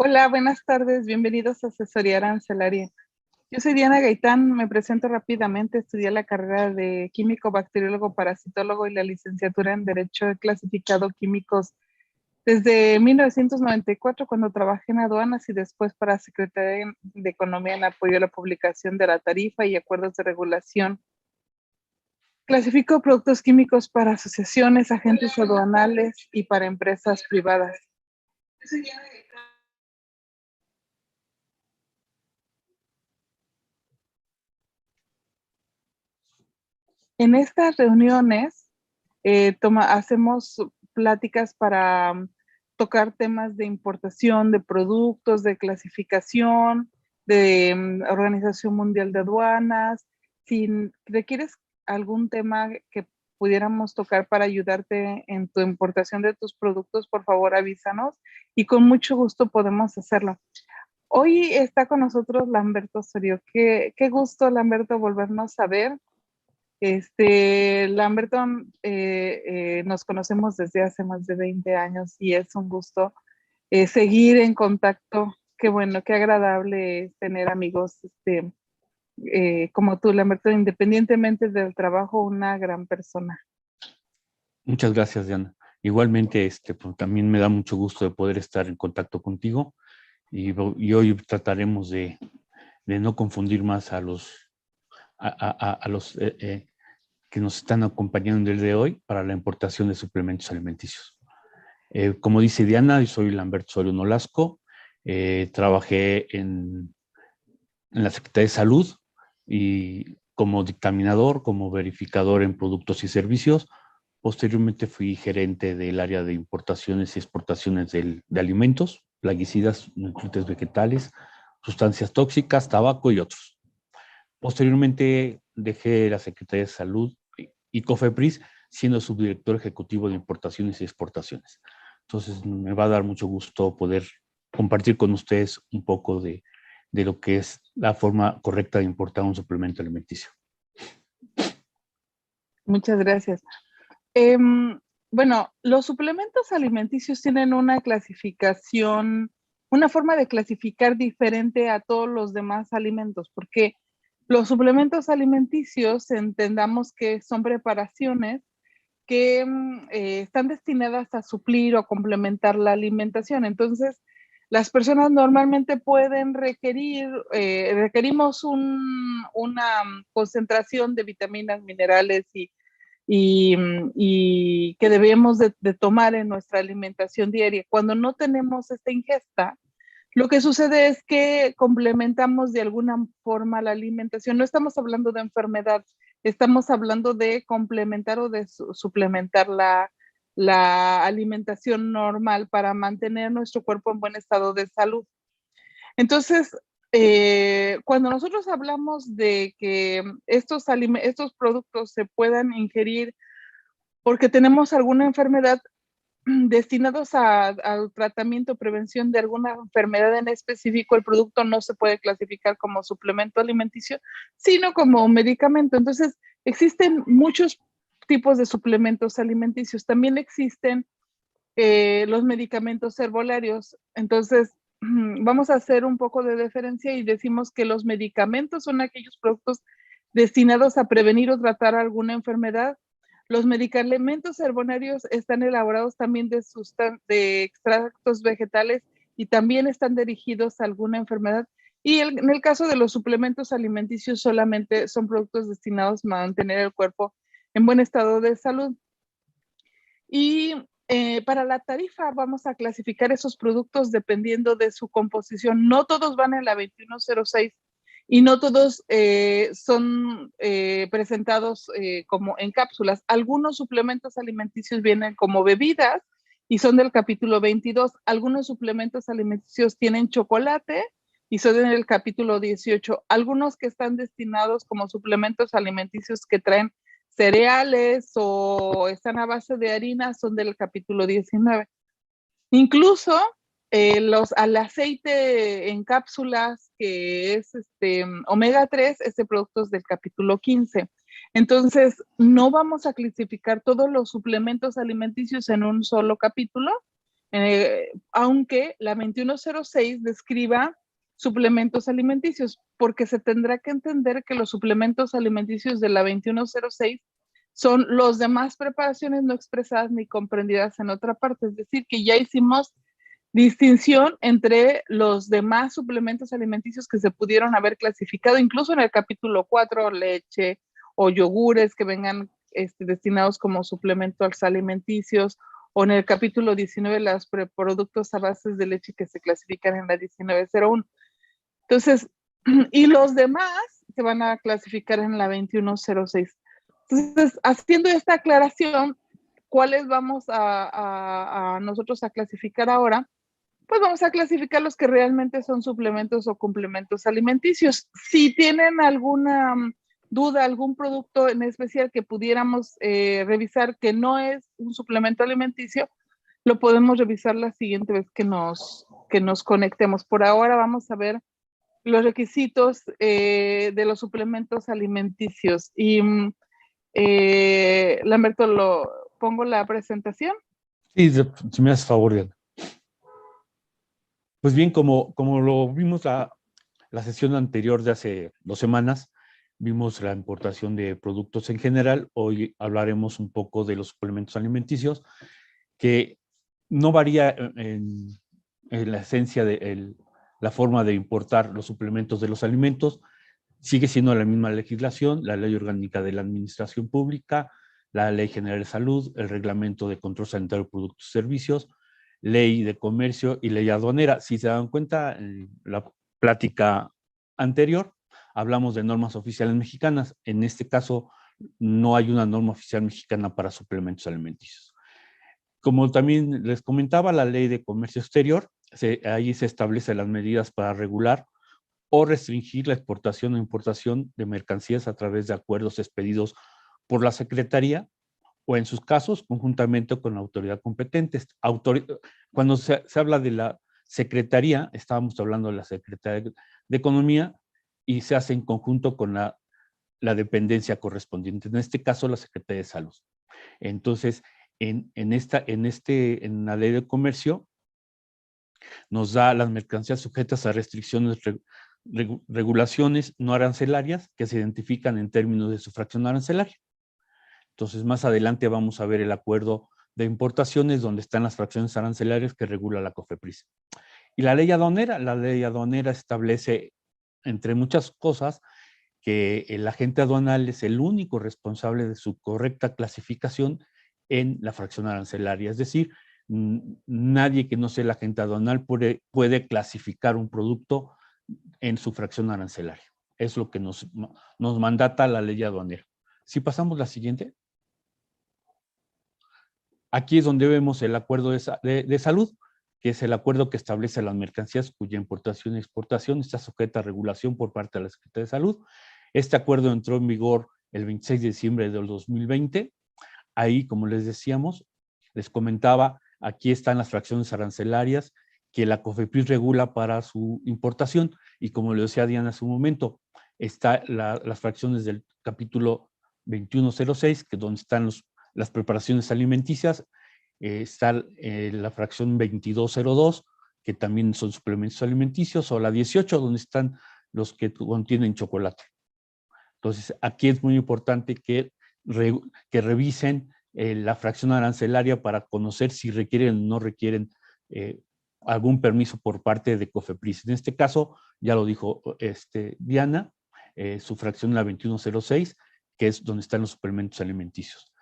Hola, buenas tardes, bienvenidos a Asesoría Arancelaria. Yo soy Diana Gaitán, me presento rápidamente, estudié la carrera de químico, bacteriólogo, parasitólogo y la licenciatura en Derecho. He clasificado químicos desde 1994 cuando trabajé en aduanas y después para Secretaría de Economía en apoyo a la publicación de la tarifa y acuerdos de regulación. Clasifico productos químicos para asociaciones, agentes aduanales y para empresas privadas. Yo soy Diana Gaitán. En estas reuniones hacemos pláticas para tocar temas de importación de productos, de clasificación, de Organización Mundial de Aduanas. Si requieres algún tema que pudiéramos tocar para ayudarte en tu importación de tus productos, por favor avísanos y con mucho gusto podemos hacerlo. Hoy está con nosotros Lamberto Osorio. Qué gusto, Lamberto, volvernos a ver. Lamberto, nos conocemos desde hace más de 20 años y es un gusto seguir en contacto. Qué bueno, qué agradable es tener amigos como tú, Lamberto, independientemente del trabajo, una gran persona. Muchas gracias, Diana. Igualmente, pues, también me da mucho gusto de poder estar en contacto contigo y hoy trataremos de no confundir más a los que nos están acompañando el día de hoy para la importación de suplementos alimenticios. Como dice Diana, yo soy Lamberto Osorio Nolasco, trabajé en la Secretaría de Salud y como dictaminador, como verificador en productos y servicios. Posteriormente fui gerente del área de importaciones y exportaciones de alimentos, plaguicidas, nutrientes vegetales, sustancias tóxicas, tabaco y otros. Posteriormente dejé la Secretaría de Salud y COFEPRIS siendo subdirector ejecutivo de importaciones y exportaciones. Entonces me va a dar mucho gusto poder compartir con ustedes un poco de lo que es la forma correcta de importar un suplemento alimenticio. Muchas gracias. Bueno, los suplementos alimenticios tienen una clasificación, una forma de clasificar diferente a todos los demás alimentos, porque los suplementos alimenticios entendamos que son preparaciones que están destinadas a suplir o complementar la alimentación. Entonces, las personas normalmente pueden requerimos una concentración de vitaminas, minerales y que debemos de tomar en nuestra alimentación diaria. Cuando no tenemos esta ingesta, lo que sucede es que complementamos de alguna forma la alimentación. No estamos hablando de enfermedad, estamos hablando de complementar o de suplementar la alimentación normal para mantener nuestro cuerpo en buen estado de salud. Entonces, cuando nosotros hablamos de que estos productos se puedan ingerir porque tenemos alguna enfermedad, destinados al tratamiento o prevención de alguna enfermedad en específico, el producto no se puede clasificar como suplemento alimenticio, sino como un medicamento. Entonces, existen muchos tipos de suplementos alimenticios. También existen los medicamentos herbolarios. Entonces, vamos a hacer un poco de diferencia y decimos que los medicamentos son aquellos productos destinados a prevenir o tratar alguna enfermedad. Los medicamentos herbonarios están elaborados también de extractos vegetales y también están dirigidos a alguna enfermedad. Y en el caso de los suplementos alimenticios solamente son productos destinados a mantener el cuerpo en buen estado de salud. Y para la tarifa vamos a clasificar esos productos dependiendo de su composición. No todos van en la 2106 y no todos son presentados como en cápsulas. Algunos suplementos alimenticios vienen como bebidas y son del capítulo 22. Algunos suplementos alimenticios tienen chocolate y son del capítulo 18. Algunos que están destinados como suplementos alimenticios que traen cereales o están a base de harina son del capítulo 19. Incluso al aceite en cápsulas, que es omega 3, este producto es del capítulo 15. Entonces, no vamos a clasificar todos los suplementos alimenticios en un solo capítulo, aunque la 2106 describa suplementos alimenticios, porque se tendrá que entender que los suplementos alimenticios de la 2106 son los demás preparaciones no expresadas ni comprendidas en otra parte, es decir, que ya hicimos distinción entre los demás suplementos alimenticios que se pudieron haber clasificado, incluso en el capítulo 4, leche o yogures que vengan destinados como suplementos alimenticios, o en el capítulo 19, los productos a bases de leche que se clasifican en la 1901. Entonces, y los demás se van a clasificar en la 2106. Entonces, haciendo esta aclaración, ¿cuáles vamos a nosotros a clasificar ahora? Pues vamos a clasificar los que realmente son suplementos o complementos alimenticios. Si tienen alguna duda, algún producto en especial que pudiéramos revisar que no es un suplemento alimenticio, lo podemos revisar la siguiente vez que nos conectemos. Por ahora vamos a ver los requisitos de los suplementos alimenticios. Y Lamberto, pongo la presentación. Sí, si me haces favor, Diana. Pues bien, como lo vimos la sesión anterior de hace 2 semanas, vimos la importación de productos en general. Hoy hablaremos un poco de los suplementos alimenticios, que no varía en la esencia de la forma de importar los suplementos de los alimentos. Sigue siendo la misma legislación, la Ley Orgánica de la Administración Pública, la Ley General de Salud, el Reglamento de Control Sanitario de Productos y Servicios, Ley de Comercio y Ley Aduanera. Si se dan cuenta, en la plática anterior hablamos de normas oficiales mexicanas. En este caso, no hay una norma oficial mexicana para suplementos alimenticios. Como también les comentaba, la Ley de Comercio Exterior, ahí se establecen las medidas para regular o restringir la exportación o importación de mercancías a través de acuerdos expedidos por la Secretaría o, en sus casos, conjuntamente con la autoridad competente. Cuando se habla de la Secretaría, estábamos hablando de la Secretaría de Economía, y se hace en conjunto con la dependencia correspondiente, en este caso la Secretaría de Salud. Entonces, en la Ley de Comercio nos da las mercancías sujetas a restricciones, regulaciones no arancelarias que se identifican en términos de su fracción arancelaria. Entonces, más adelante vamos a ver el acuerdo de importaciones, donde están las fracciones arancelarias que regula la COFEPRIS. Y la ley aduanera establece, entre muchas cosas, que el agente aduanal es el único responsable de su correcta clasificación en la fracción arancelaria. Es decir, nadie que no sea el agente aduanal puede clasificar un producto en su fracción arancelaria. Es lo que nos mandata la ley aduanera. Si pasamos la siguiente. Aquí es donde vemos el acuerdo de salud, que es el acuerdo que establece las mercancías cuya importación y exportación está sujeta a regulación por parte de la Secretaría de Salud. Este acuerdo entró en vigor el 26 de diciembre del 2020. Ahí, como les decíamos, les comentaba, aquí están las fracciones arancelarias que la COFEPRIS regula para su importación, y como le decía Diana hace un momento, están las fracciones del capítulo 2106, que es donde están las preparaciones alimenticias. Está la fracción 2202, que también son suplementos alimenticios, o la 18, donde están los que contienen chocolate. Entonces, aquí es muy importante que revisen la fracción arancelaria para conocer si requieren o no requieren algún permiso por parte de COFEPRIS. En este caso, ya lo dijo Diana, su fracción la 2106, que es donde están los suplementos alimenticios.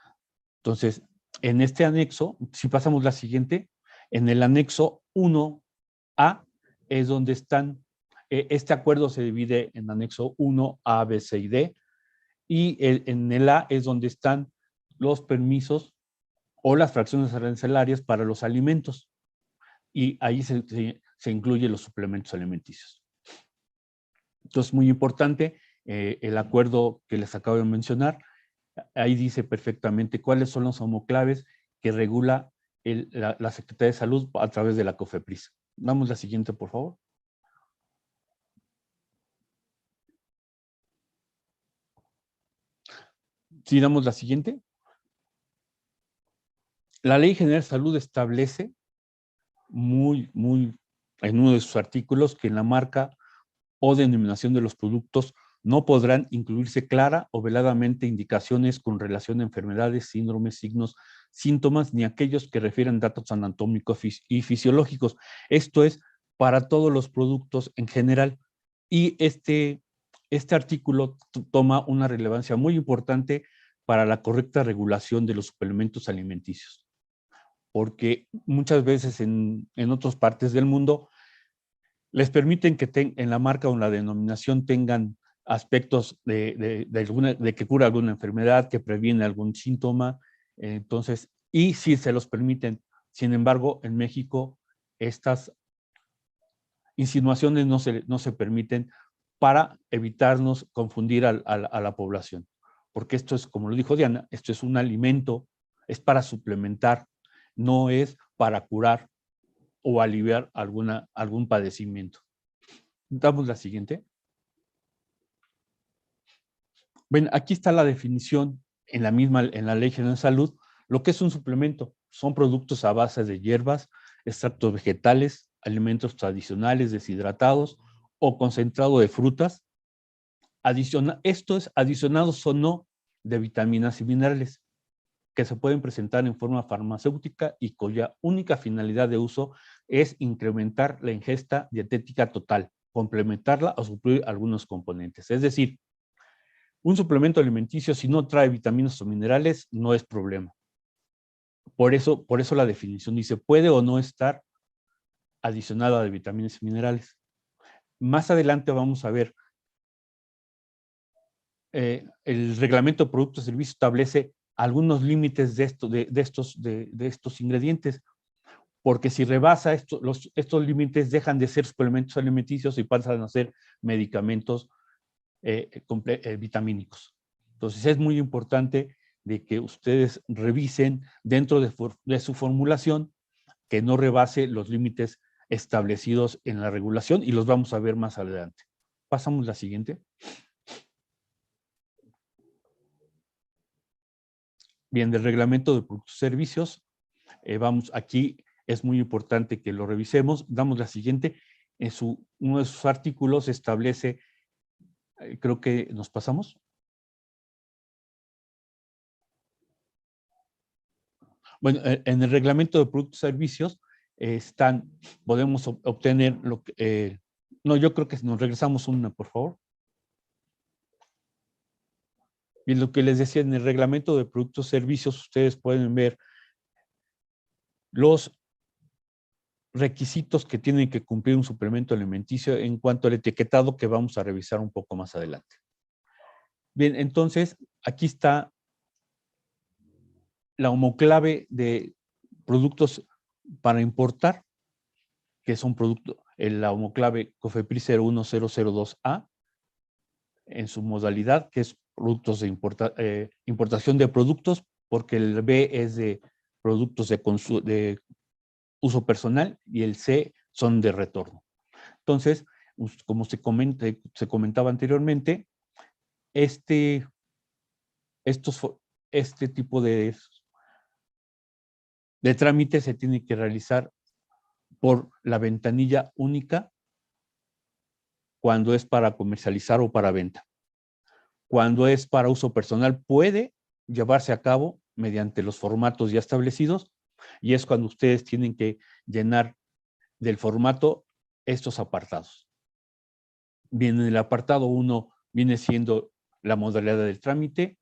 Entonces, en este anexo, si pasamos la siguiente, en el anexo 1A es donde están, este acuerdo se divide en anexo 1, A, B, C y D, y en el A es donde están los permisos o las fracciones arancelarias para los alimentos, y ahí se incluyen los suplementos alimenticios. Entonces, muy importante, el acuerdo que les acabo de mencionar, ahí dice perfectamente cuáles son los homoclaves que regula la Secretaría de Salud a través de la COFEPRIS. Vamos a la siguiente, por favor. Si damos la siguiente. La Ley General de Salud establece en uno de sus artículos que en la marca o denominación de los productos no podrán incluirse clara o veladamente indicaciones con relación a enfermedades, síndromes, signos, síntomas, ni aquellos que refieran datos anatómicos y fisiológicos. Esto es para todos los productos en general. Y este artículo toma una relevancia muy importante para la correcta regulación de los suplementos alimenticios, porque muchas veces en otras partes del mundo les permiten que en la marca o en la denominación tengan aspectos de que cura alguna enfermedad, que previene algún síntoma, entonces, y sí se los permiten. Sin embargo, en México estas insinuaciones no se permiten para evitarnos confundir a la población. Porque esto es, como lo dijo Diana, esto es un alimento, es para suplementar, no es para curar o aliviar algún padecimiento. Damos la siguiente. Bueno, aquí está la definición en la Ley General de Salud. Lo que es un suplemento son productos a base de hierbas, extractos vegetales, alimentos tradicionales deshidratados o concentrado de frutas. Esto es adicionados o no de vitaminas y minerales que se pueden presentar en forma farmacéutica y cuya única finalidad de uso es incrementar la ingesta dietética total, complementarla o suplir algunos componentes. Es decir, un suplemento alimenticio, si no trae vitaminas o minerales, no es problema. Por eso la definición dice, puede o no estar adicionada de vitaminas y minerales. Más adelante vamos a ver, el reglamento de productos y servicios establece algunos límites de estos ingredientes, porque si rebasa estos límites dejan de ser suplementos alimenticios y pasan a ser medicamentos vitamínicos. Entonces es muy importante de que ustedes revisen dentro de su formulación que no rebase los límites establecidos en la regulación y los vamos a ver más adelante. Pasamos a la siguiente. Bien, del reglamento de productos y servicios, aquí es muy importante que lo revisemos. Damos la siguiente. Uno de sus artículos establece, creo que nos pasamos. Bueno, en el reglamento de productos y servicios podemos obtener lo que... no, yo creo que nos regresamos una, por favor. Y lo que les decía, en el reglamento de productos y servicios, ustedes pueden ver los requisitos que tienen que cumplir un suplemento alimenticio en cuanto al etiquetado, que vamos a revisar un poco más adelante. Bien, entonces, aquí está la homoclave de productos para importar, que es un producto, la homoclave COFEPRIS 01002A, en su modalidad, que es productos de importación de productos, porque el B es de productos de uso personal y el C son de retorno. Entonces, como se comentaba anteriormente, este tipo de trámite se tiene que realizar por la ventanilla única cuando es para comercializar o para venta. Cuando es para uso personal, puede llevarse a cabo mediante los formatos ya establecidos, y es cuando ustedes tienen que llenar del formato estos apartados. Bien, en el apartado 1 viene siendo la modalidad del trámite,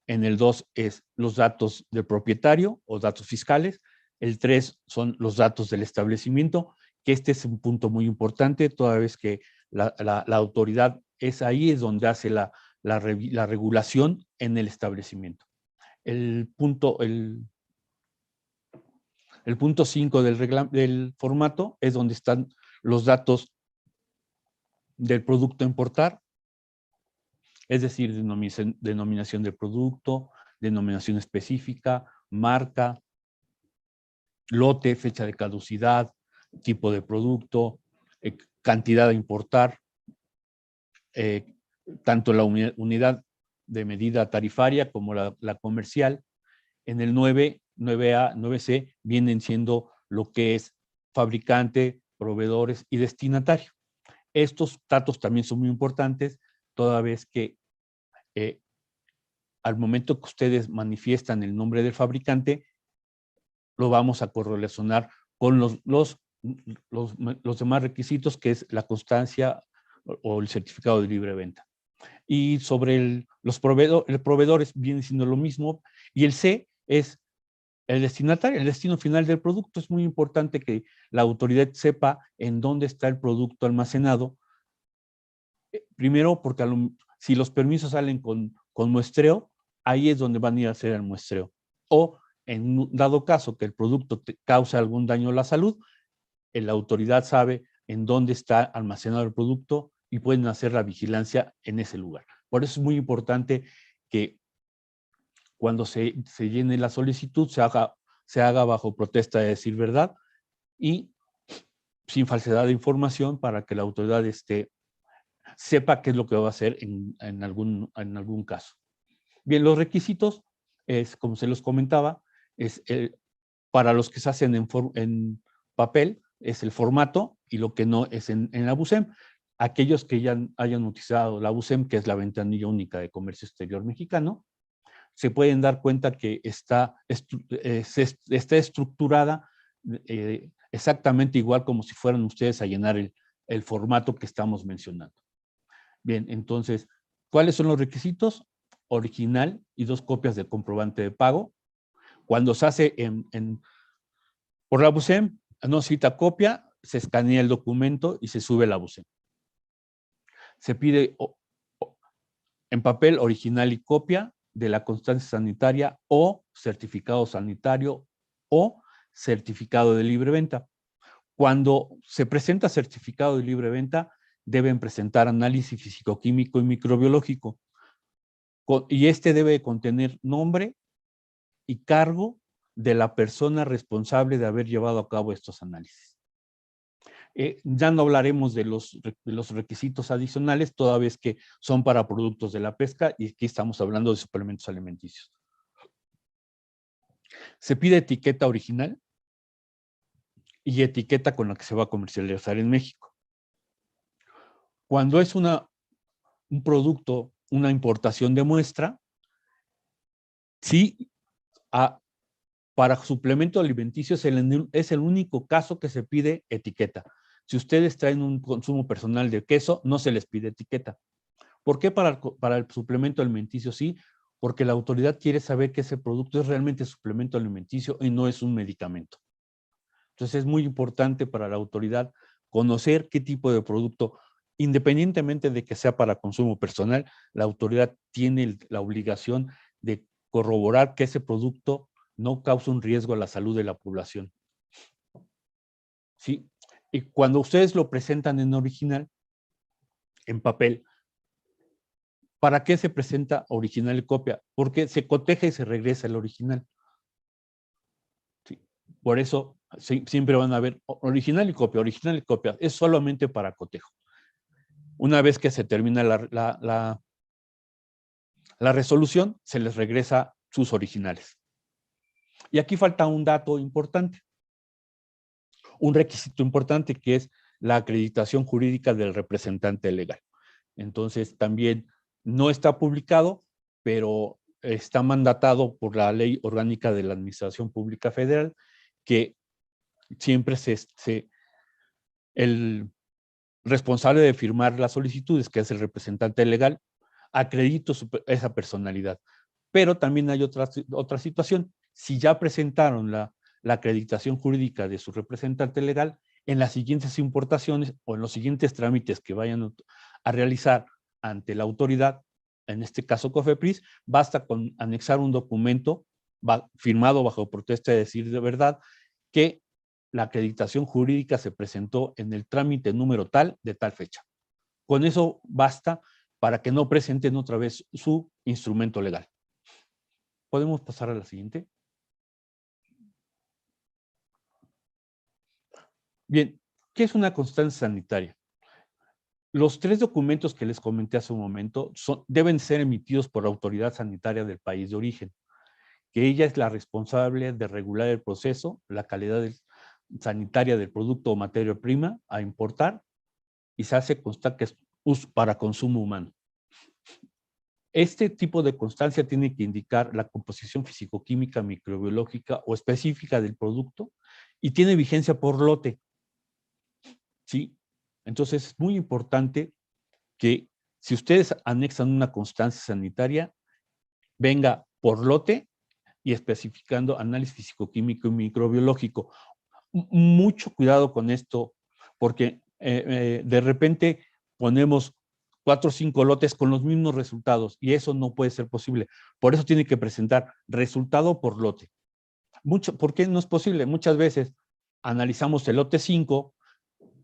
en el 2 es los datos del propietario o datos fiscales, el 3 son los datos del establecimiento, que este es un punto muy importante, toda vez que la autoridad es donde hace la regulación en el establecimiento. El punto 5 del formato es donde están los datos del producto a importar, es decir, denominación del producto, denominación específica, marca, lote, fecha de caducidad, tipo de producto, cantidad a importar, tanto la unidad de medida tarifaria como la comercial. En el 9A, 9C vienen siendo lo que es fabricante, proveedores y destinatario. Estos datos también son muy importantes, toda vez que al momento que ustedes manifiestan el nombre del fabricante, lo vamos a correlacionar con los demás requisitos, que es la constancia o el certificado de libre venta. Y sobre los proveedores viene siendo lo mismo, y el C es el destinatario, el destino final del producto. Es muy importante que la autoridad sepa en dónde está el producto almacenado. Primero, porque si los permisos salen con muestreo, ahí es donde van a ir a hacer el muestreo. O en un dado caso que el producto cause algún daño a la salud, la autoridad sabe en dónde está almacenado el producto y pueden hacer la vigilancia en ese lugar. Por eso es muy importante que cuando se llene la solicitud se haga bajo protesta de decir verdad y sin falsedad de información, para que la autoridad sepa qué es lo que va a hacer en algún caso. Bien, los requisitos, como se los comentaba, para los que se hacen en papel, es el formato, y lo que no es en la BUSEM. Aquellos que ya hayan utilizado la BUSEM, que es la ventanilla única de comercio exterior mexicano, se pueden dar cuenta que está estructurada exactamente igual como si fueran ustedes a llenar el formato que estamos mencionando. Bien, entonces, ¿cuáles son los requisitos? Original y 2 copias del comprobante de pago. Cuando se hace por la BUSEM, no cita copia, se escanea el documento y se sube a la BUSEM. Se pide en papel original y copia de la constancia sanitaria o certificado sanitario o certificado de libre venta. Cuando se presenta certificado de libre venta, deben presentar análisis físico-químico y microbiológico. Y debe contener nombre y cargo de la persona responsable de haber llevado a cabo estos análisis. Ya no hablaremos de los requisitos adicionales, toda vez que son para productos de la pesca, y aquí estamos hablando de suplementos alimenticios. Se pide etiqueta original y etiqueta con la que se va a comercializar en México. Cuando es un producto, una importación de muestra, sí, para suplemento alimenticio es el único caso que se pide etiqueta. Si ustedes traen un consumo personal de queso, no se les pide etiqueta. ¿Por qué para el suplemento alimenticio sí? Porque la autoridad quiere saber que ese producto es realmente suplemento alimenticio y no es un medicamento. Entonces es muy importante para la autoridad conocer qué tipo de producto, independientemente de que sea para consumo personal, la autoridad tiene la obligación de corroborar que ese producto no causa un riesgo a la salud de la población. ¿Sí? Y cuando ustedes lo presentan en original, en papel, ¿para qué se presenta original y copia? Porque se coteja y se regresa el original. ¿Sí? Por eso siempre van a ver original y copia, original y copia. Es solamente para cotejo. Una vez que se termina la resolución, se les regresa sus originales. Y aquí falta un dato importante. Un requisito importante, que es la acreditación jurídica del representante legal. Entonces, también no está publicado, pero está mandatado por la Ley Orgánica de la Administración Pública Federal, que siempre el responsable de firmar las solicitudes, que es el representante legal, acredita esa personalidad. Pero también hay otra situación. Si ya presentaron la acreditación jurídica de su representante legal, en las siguientes importaciones o en los siguientes trámites que vayan a realizar ante la autoridad, en este caso COFEPRIS, basta con anexar un documento firmado bajo protesta de decir de verdad que la acreditación jurídica se presentó en el trámite número tal de tal fecha. Con eso basta para que no presenten otra vez su instrumento legal. ¿Podemos pasar a la siguiente? Bien, ¿qué es una constancia sanitaria? Los 3 documentos que les comenté hace un momento deben ser emitidos por la autoridad sanitaria del país de origen, que ella es la responsable de regular el proceso, la calidad sanitaria del producto o materia prima a importar y se hace constar que es para consumo humano. Este tipo de constancia tiene que indicar la composición fisicoquímica, microbiológica o específica del producto y tiene vigencia por lote. ¿Sí? Entonces es muy importante que si ustedes anexan una constancia sanitaria, venga por lote y especificando análisis fisicoquímico y microbiológico. Mucho cuidado con esto, porque de repente ponemos 4 o 5 lotes con los mismos resultados y eso no puede ser posible. Por eso tiene que presentar resultado por lote. ¿Por qué no es posible? Muchas veces analizamos el lote 5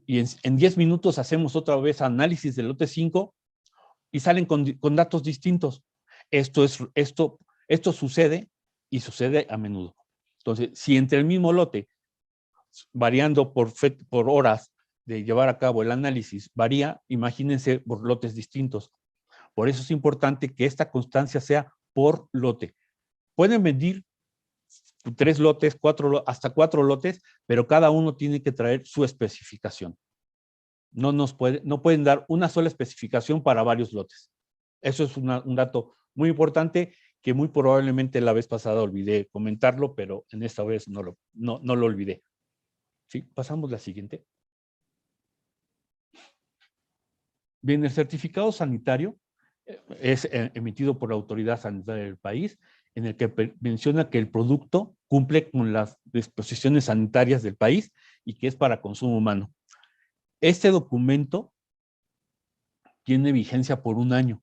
y en 10 minutos hacemos otra vez análisis del lote 5 y salen con datos distintos. Esto sucede y sucede a menudo. Entonces, si entre el mismo lote, variando por horas de llevar a cabo el análisis, varía, imagínense por lotes distintos. Por eso es importante que esta constancia sea por lote. Pueden medir 3 lotes, hasta 4 lotes, pero cada uno tiene que traer su especificación. No pueden dar una sola especificación para varios lotes. Eso es un dato muy importante que muy probablemente la vez pasada olvidé comentarlo, pero en esta vez no lo olvidé. ¿Sí? Pasamos a la siguiente. Bien, el certificado sanitario es emitido por la autoridad sanitaria del país, en el que menciona que el producto cumple con las disposiciones sanitarias del país y que es para consumo humano. Este documento tiene vigencia por 1 año.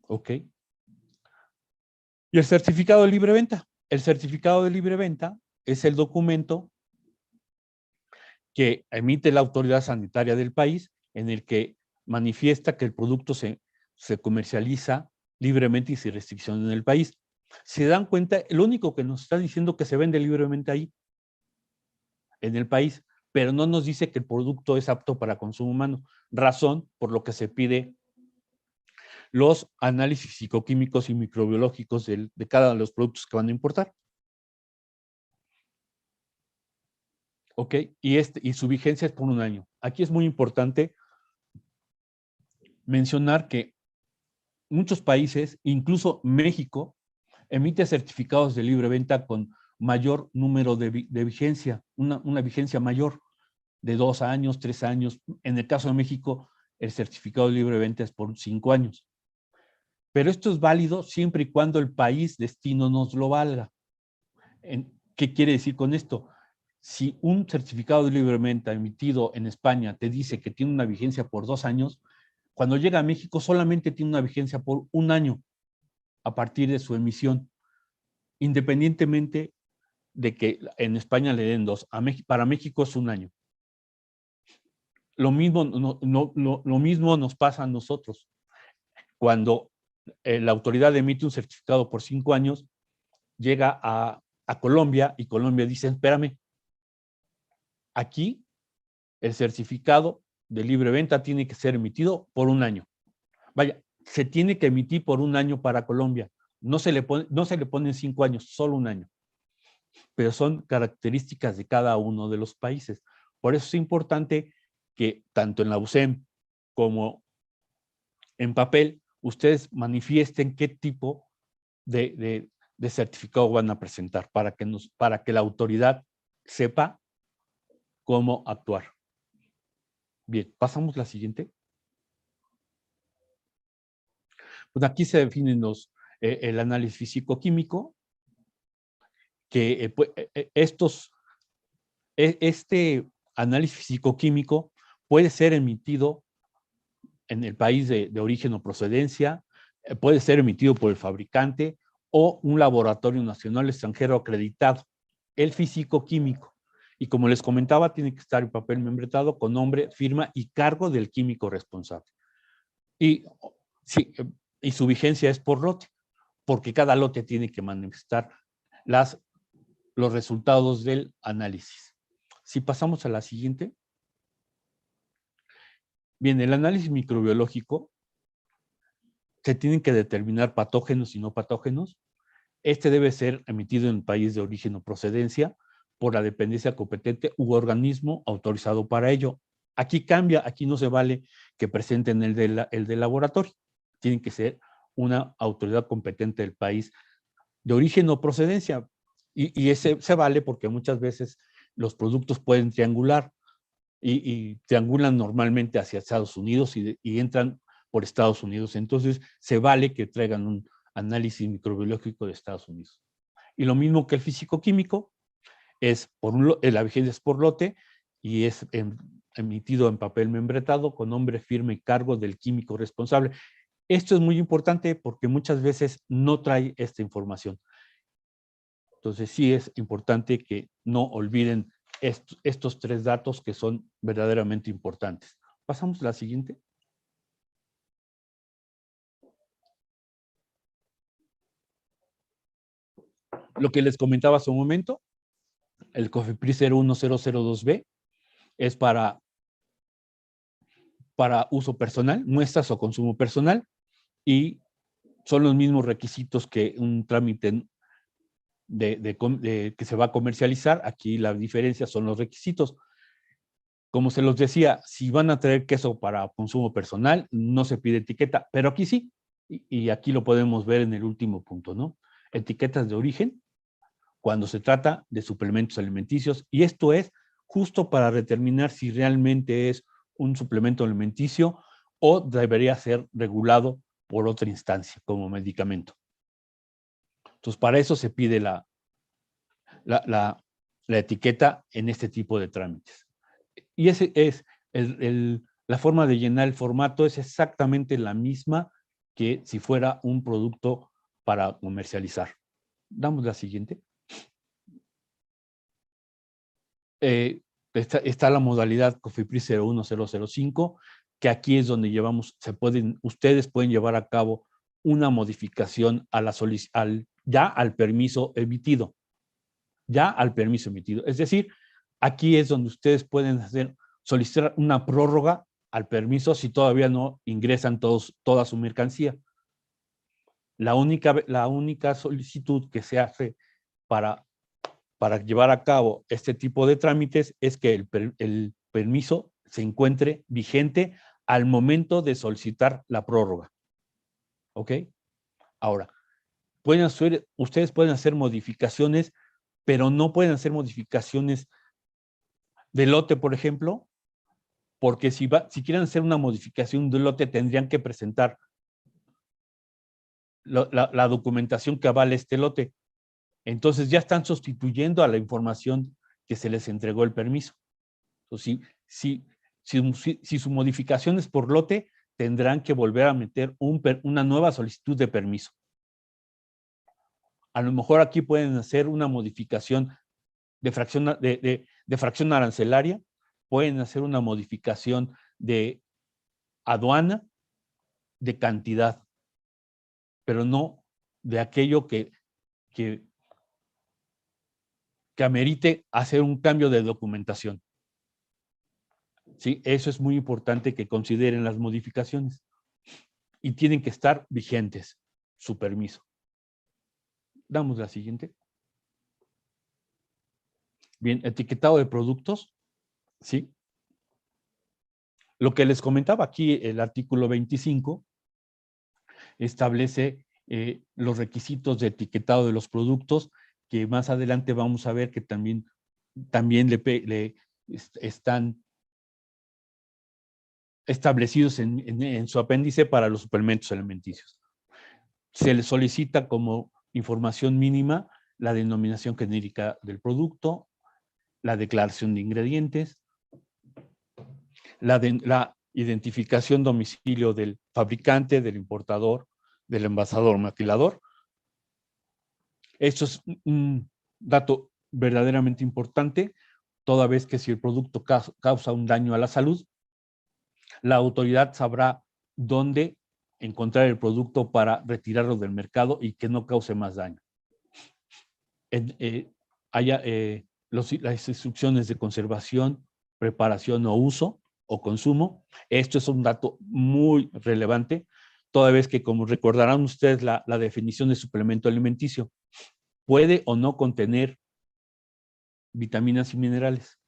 ¿Ok? Y el certificado de libre venta. El certificado de libre venta es el documento que emite la autoridad sanitaria del país en el que manifiesta que el producto se comercializa libremente y sin restricción en el país. Se dan cuenta, lo único que nos está diciendo que se vende libremente ahí, en el país, pero no nos dice que el producto es apto para consumo humano, razón por lo que se pide los análisis psicoquímicos y microbiológicos de cada uno de los productos que van a importar. ¿Ok? Y su vigencia es por 1 año. Aquí es muy importante mencionar que muchos países, incluso México, emite certificados de libre venta con mayor número de vigencia, una vigencia mayor de 2 años, 3 años. En el caso de México, el certificado de libre venta es por 5 años. Pero esto es válido siempre y cuando el país destino nos lo valga. ¿Qué quiere decir con esto? Si un certificado de libre venta emitido en España te dice que tiene una vigencia por 2 años, cuando llega a México solamente tiene una vigencia por 1 año a partir de su emisión, independientemente de que en España le den 2. Para México es 1 año. Lo mismo, lo mismo nos pasa a nosotros. Cuando la autoridad emite un certificado por 5 años, llega a Colombia y Colombia dice, espérame, aquí el certificado de libre venta tiene que ser emitido por 1 año. Vaya, se tiene que emitir por 1 año para Colombia. No se le ponen 5 años, solo 1 año. Pero son características de cada uno de los países. Por eso es importante que tanto en la USEM como en papel, ustedes manifiesten qué tipo de certificado van a presentar para que la autoridad sepa cómo actuar. Bien, pasamos a la siguiente. Pues aquí se definen el análisis físico-químico, que este análisis físico-químico puede ser emitido en el país de origen o procedencia, puede ser emitido por el fabricante o un laboratorio nacional extranjero acreditado, el físico-químico. Y como les comentaba, tiene que estar en papel membretado con nombre, firma y cargo del químico responsable. Y su vigencia es por lote, porque cada lote tiene que manifestar los resultados del análisis. Si pasamos a la siguiente. Bien, el análisis microbiológico se tienen que determinar patógenos y no patógenos. Este debe ser emitido en el país de origen o procedencia por la dependencia competente u organismo autorizado para ello. Aquí cambia, aquí no se vale que presenten el del laboratorio. Tienen que ser una autoridad competente del país de origen o procedencia. Y ese se vale porque muchas veces los productos pueden triangular y triangulan normalmente hacia Estados Unidos y entran por Estados Unidos. Entonces, se vale que traigan un análisis microbiológico de Estados Unidos. Y lo mismo que el físico-químico, la vigencia es por lote y es emitido en papel membretado con nombre, firma y cargo del químico responsable. Esto es muy importante porque muchas veces no trae esta información. Entonces sí es importante que no olviden estos 3 datos que son verdaderamente importantes. Pasamos a la siguiente. Lo que les comentaba hace un momento, el COFEPRIS 01002B es para uso personal, muestras o consumo personal, y son los mismos requisitos que un trámite que se va a comercializar. Aquí la diferencia son los requisitos. Como se los decía, si van a traer queso para consumo personal, no se pide etiqueta, pero aquí sí, y aquí lo podemos ver en el último punto, ¿no? Etiquetas de origen, cuando se trata de suplementos alimenticios, y esto es justo para determinar si realmente es un suplemento alimenticio o debería ser regulado por otra instancia como medicamento. Entonces, para eso se pide la etiqueta en este tipo de trámites. Y ese es la forma de llenar el formato, es exactamente la misma que si fuera un producto para comercializar. Damos la siguiente. Está la modalidad COFEPRIS 01005, que aquí es donde ustedes pueden llevar a cabo una modificación ya al permiso emitido. Es decir, aquí es donde ustedes pueden solicitar una prórroga al permiso si todavía no ingresan toda su mercancía. La única solicitud que se hace para llevar a cabo este tipo de trámites es que el permiso se encuentre vigente al momento de solicitar la prórroga. ¿Ok? Ahora, ustedes pueden hacer modificaciones, pero no pueden hacer modificaciones de lote, por ejemplo, porque si quieren hacer una modificación de lote, tendrían que presentar la documentación que avale este lote. Entonces ya están sustituyendo a la información que se les entregó el permiso. Entonces, si su modificación es por lote, tendrán que volver a meter una nueva solicitud de permiso. A lo mejor aquí pueden hacer una modificación de fracción arancelaria, pueden hacer una modificación de aduana, de cantidad, pero no de aquello que amerite hacer un cambio de documentación. ¿Sí? Eso es muy importante que consideren las modificaciones. Y tienen que estar vigentes su permiso. Damos la siguiente. Bien, etiquetado de productos. ¿Sí? Lo que les comentaba aquí, el artículo 25 establece los requisitos de etiquetado de los productos, que más adelante vamos a ver que también están establecidos en su apéndice para los suplementos alimenticios. Se les solicita como información mínima la denominación genérica del producto, la declaración de ingredientes, la identificación domicilio del fabricante, del importador, del envasador, maquilador. Esto es un dato verdaderamente importante, toda vez que si el producto causa un daño a la salud, la autoridad sabrá dónde encontrar el producto para retirarlo del mercado y que no cause más daño. Las instrucciones de conservación, preparación o uso o consumo, esto es un dato muy relevante, toda vez que, como recordarán ustedes, la definición de suplemento alimenticio puede o no contener vitaminas y minerales.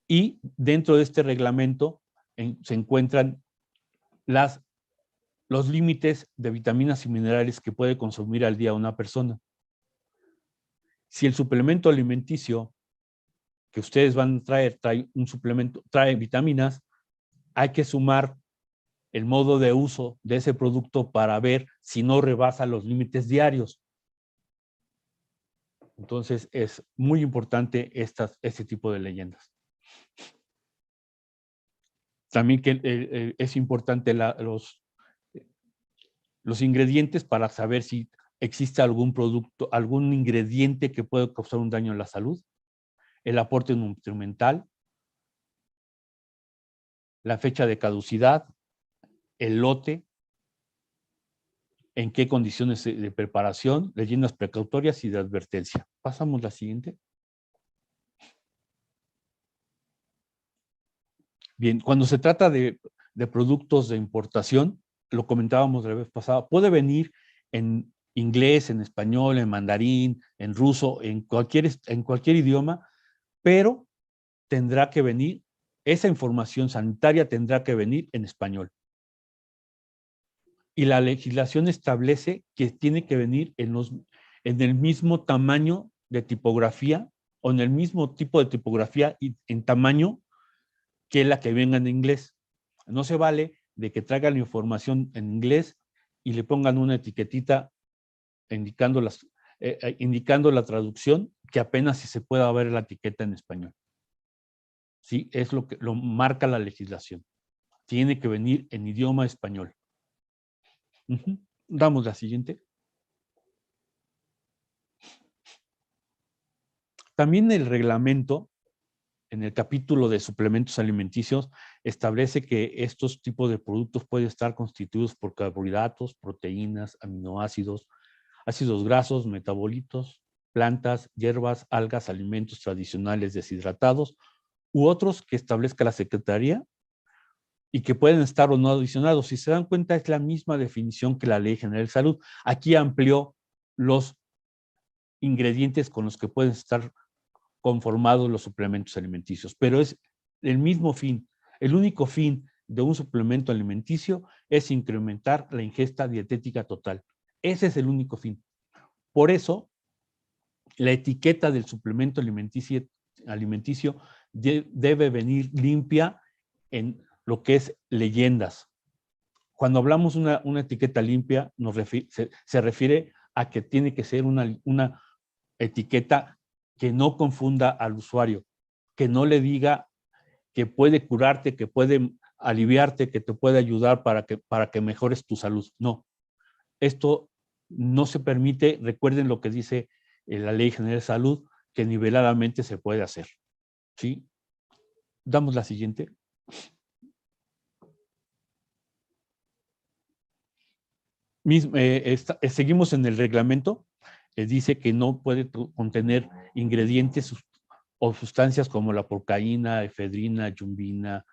Y dentro de este reglamento se encuentran los límites de vitaminas y minerales que puede consumir al día una persona. Si el suplemento alimenticio que ustedes van a traer trae vitaminas, hay que sumar el modo de uso de ese producto para ver si no rebasa los límites diarios. Entonces, es muy importante este tipo de leyendas. También que es importante los ingredientes para saber si existe algún producto, algún ingrediente que puede causar un daño a la salud, el aporte nutrimental, la fecha de caducidad, el lote, en qué condiciones de preparación, leyendas precautorias y de advertencia. Pasamos a la siguiente. Bien, cuando se trata de productos de importación, lo comentábamos la vez pasada, puede venir en inglés, en español, en mandarín, en ruso, en cualquier idioma, pero tendrá que venir, esa información sanitaria tendrá que venir en español. Y la legislación establece que tiene que venir en el mismo tamaño de tipografía o en el mismo tipo de tipografía y en tamaño que la que venga en inglés. No se vale de que traigan la información en inglés y le pongan una etiquetita indicando la traducción, que apenas si se pueda ver la etiqueta en español. Sí, es lo que lo marca la legislación. Tiene que venir en idioma español. Damos la siguiente. También el reglamento, en el capítulo de suplementos alimenticios, establece que estos tipos de productos pueden estar constituidos por carbohidratos, proteínas, aminoácidos, ácidos grasos, metabolitos, plantas, hierbas, algas, alimentos tradicionales deshidratados u otros que establezca la Secretaría y que pueden estar o no adicionados. Si se dan cuenta, es la misma definición que la Ley General de Salud. Aquí amplió los ingredientes con los que pueden estar conformados los suplementos alimenticios, pero es el mismo fin. El único fin de un suplemento alimenticio es incrementar la ingesta dietética total. Ese es el único fin. Por eso, la etiqueta del suplemento alimenticio debe venir limpia en lo que es leyendas. Cuando hablamos de una etiqueta limpia, se refiere a que tiene que ser una etiqueta que no confunda al usuario, que no le diga que puede curarte, que puede aliviarte, que te puede ayudar para que mejores tu salud. No, esto no se permite. Recuerden lo que dice la Ley General de Salud, que niveladamente se puede hacer. ¿Sí? Damos la siguiente. Seguimos en el reglamento. Dice que no puede contener ingredientes o sustancias como la porcaína, efedrina, yumbina.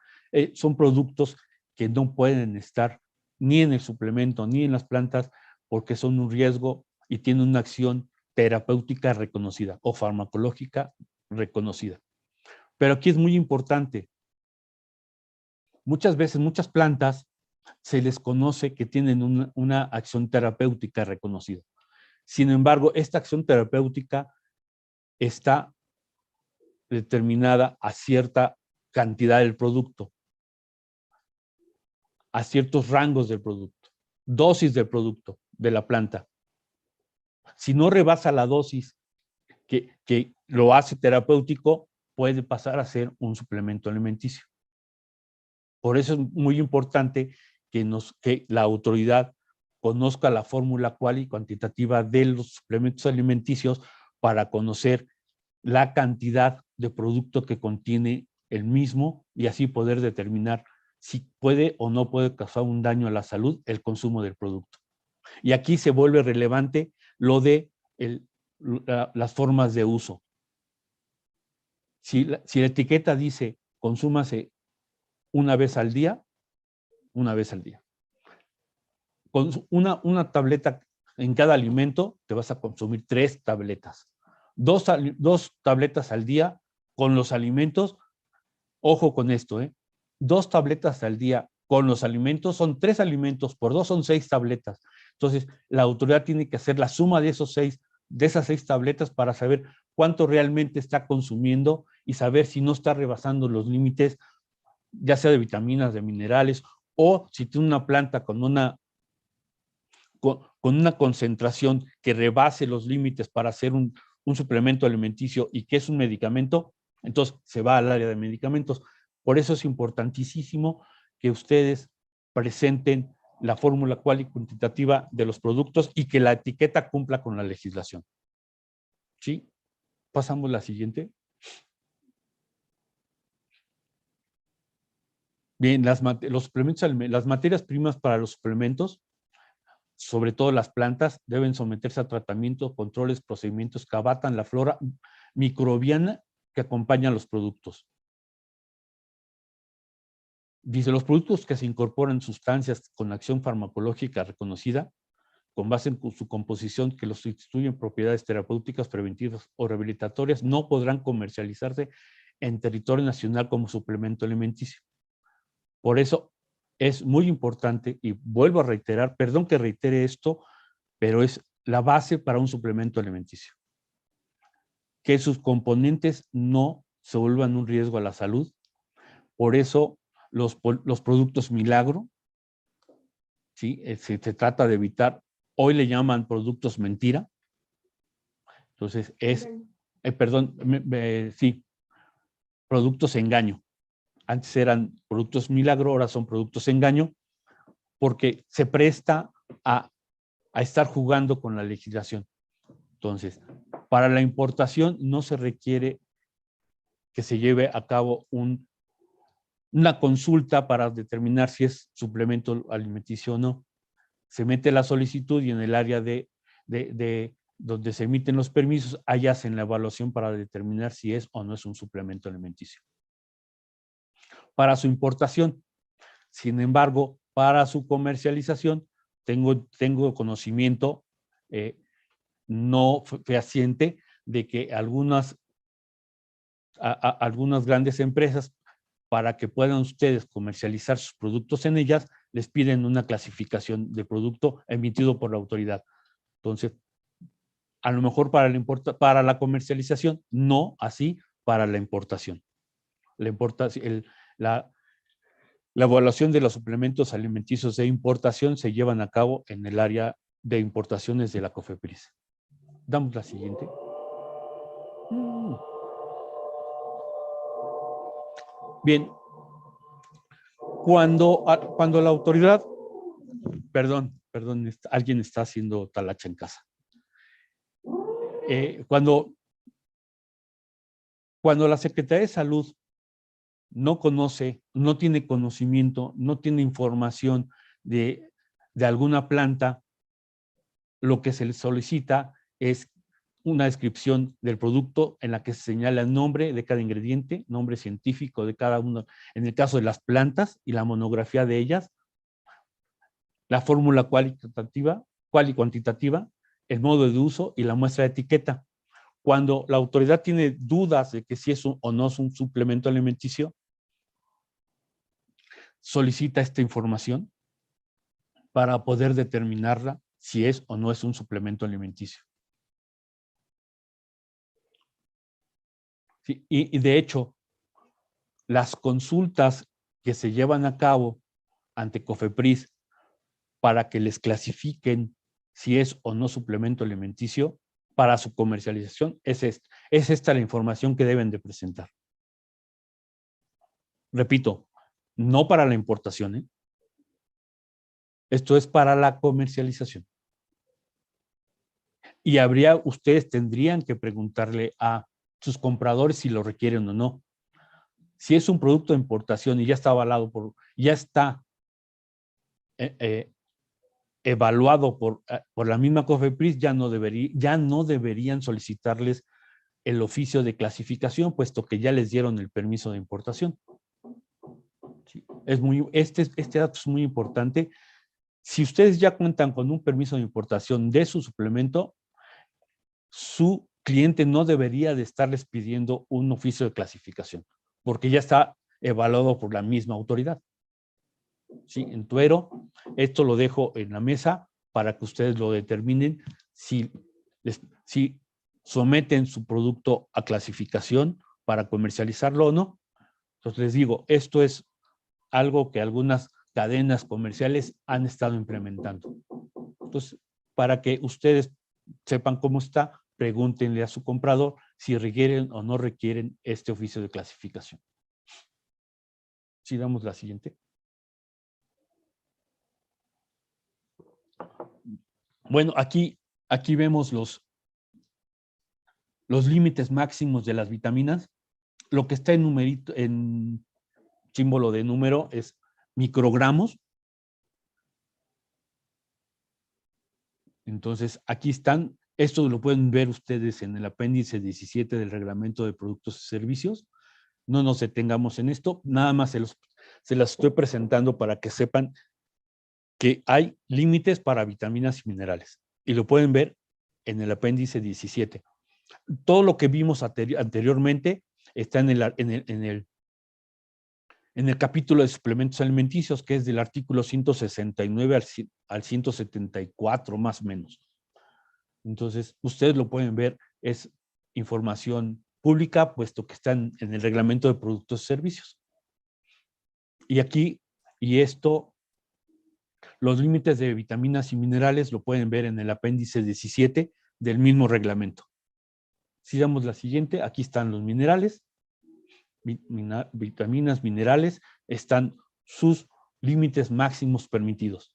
Son productos que no pueden estar ni en el suplemento ni en las plantas porque son un riesgo y tienen una acción terapéutica reconocida o farmacológica reconocida. Pero aquí es muy importante. Muchas veces, muchas plantas se les conoce que tienen una acción terapéutica reconocida. Sin embargo, esta acción terapéutica está determinada a cierta cantidad del producto, a ciertos rangos del producto, dosis del producto, de la planta. Si no rebasa la dosis que lo hace terapéutico, puede pasar a ser un suplemento alimenticio. Por eso es muy importante que la autoridad conozca la fórmula cual y cuantitativa de los suplementos alimenticios para conocer la cantidad de producto que contiene el mismo y así poder determinar si puede o no puede causar un daño a la salud el consumo del producto. Y aquí se vuelve relevante lo de las formas de uso. Si la etiqueta dice consúmase una vez al día, una vez al día. Con una tableta en cada alimento, te vas a consumir 3 tabletas. 2 tabletas al día con los alimentos. Ojo con esto, 2 tabletas al día con los alimentos, son 3 alimentos, por 2 son 6 tabletas. Entonces, la autoridad tiene que hacer la suma de esas 6 tabletas para saber cuánto realmente está consumiendo y saber si no está rebasando los límites, ya sea de vitaminas, de minerales, o si tiene una planta con una concentración que rebase los límites para hacer un suplemento alimenticio y que es un medicamento, entonces se va al área de medicamentos. Por eso es importantísimo que ustedes presenten la fórmula cual y cuantitativa de los productos y que la etiqueta cumpla con la legislación. ¿Sí? Pasamos a la siguiente. Bien, las materias primas para los suplementos, sobre todo las plantas, deben someterse a tratamientos, controles, procedimientos que abatan la flora microbiana que acompaña a los productos. Dice, los productos que se incorporan sustancias con acción farmacológica reconocida, con base en su composición que los sustituyen propiedades terapéuticas, preventivas o rehabilitatorias, no podrán comercializarse en territorio nacional como suplemento alimenticio. Por eso es muy importante, y vuelvo a reiterar, perdón que reitere esto, pero es la base para un suplemento alimenticio. Que sus componentes no se vuelvan un riesgo a la salud. Por eso los productos milagro, ¿sí? Se trata de evitar, hoy le llaman productos mentira. Entonces sí, productos engaño. Antes eran productos milagro, ahora son productos engaño, porque se presta a estar jugando con la legislación. Entonces, para la importación no se requiere que se lleve a cabo una consulta para determinar si es suplemento alimenticio o no. Se mete la solicitud y en el área de donde se emiten los permisos, allá hacen la evaluación para determinar si es o no es un suplemento alimenticio. Para su importación, sin embargo, para su comercialización, tengo conocimiento no fehaciente de que algunas grandes empresas, para que puedan ustedes comercializar sus productos en ellas, les piden una clasificación de producto emitido por la autoridad. Entonces, a lo mejor para la comercialización, no así para la importación. La evaluación de los suplementos alimenticios de importación se llevan a cabo en el área de importaciones de la COFEPRIS. Damos la siguiente. Bien, cuando la autoridad, perdón, alguien está haciendo talacha en casa. Cuando la Secretaría de Salud no conoce, no tiene conocimiento, no tiene información de alguna planta, lo que se le solicita es una descripción del producto en la que se señala el nombre de cada ingrediente, nombre científico de cada uno, en el caso de las plantas y la monografía de ellas, la fórmula cual y cuantitativa, el modo de uso y la muestra de etiqueta. Cuando la autoridad tiene dudas de que si es o no es un suplemento alimenticio, solicita esta información para poder determinarla si es o no es un suplemento alimenticio. Sí, y de hecho, las consultas que se llevan a cabo ante COFEPRIS para que les clasifiquen si es o no suplemento alimenticio para su comercialización, es esta la información que deben de presentar. Repito, no para la importación, Esto es para la comercialización. Y ustedes tendrían que preguntarle a sus compradores si lo requieren o no. Si es un producto de importación y ya está avalado ya está evaluado por la misma COFEPRIS, ya no deberían solicitarles el oficio de clasificación, puesto que ya les dieron el permiso de importación. Sí, este dato es muy importante. Si ustedes ya cuentan con un permiso de importación de su suplemento, su cliente no debería de estarles pidiendo un oficio de clasificación, porque ya está evaluado por la misma autoridad. Sí, en Tuero, esto lo dejo en la mesa para que ustedes lo determinen si someten su producto a clasificación para comercializarlo o no. Entonces les digo, esto es algo que algunas cadenas comerciales han estado implementando. Entonces, para que ustedes sepan cómo está, pregúntenle a su comprador si requieren o no requieren este oficio de clasificación. Si damos la siguiente. Bueno, aquí vemos los límites máximos de las vitaminas. Lo que está en numerito, en símbolo de número, es microgramos. Entonces, aquí están. Esto lo pueden ver ustedes en el apéndice 17 del Reglamento de Productos y Servicios. No nos detengamos en esto. Nada más se las estoy presentando para que sepan que hay límites para vitaminas y minerales. Y lo pueden ver en el apéndice 17. Todo lo que vimos anteriormente está en el capítulo de suplementos alimenticios, que es del artículo 169 al 174, más o menos. Entonces, ustedes lo pueden ver, es información pública, puesto que está en el reglamento de productos y servicios. Y aquí, los límites de vitaminas y minerales lo pueden ver en el apéndice 17 del mismo reglamento. Si damos la siguiente, aquí están los minerales, vitaminas, minerales, están sus límites máximos permitidos.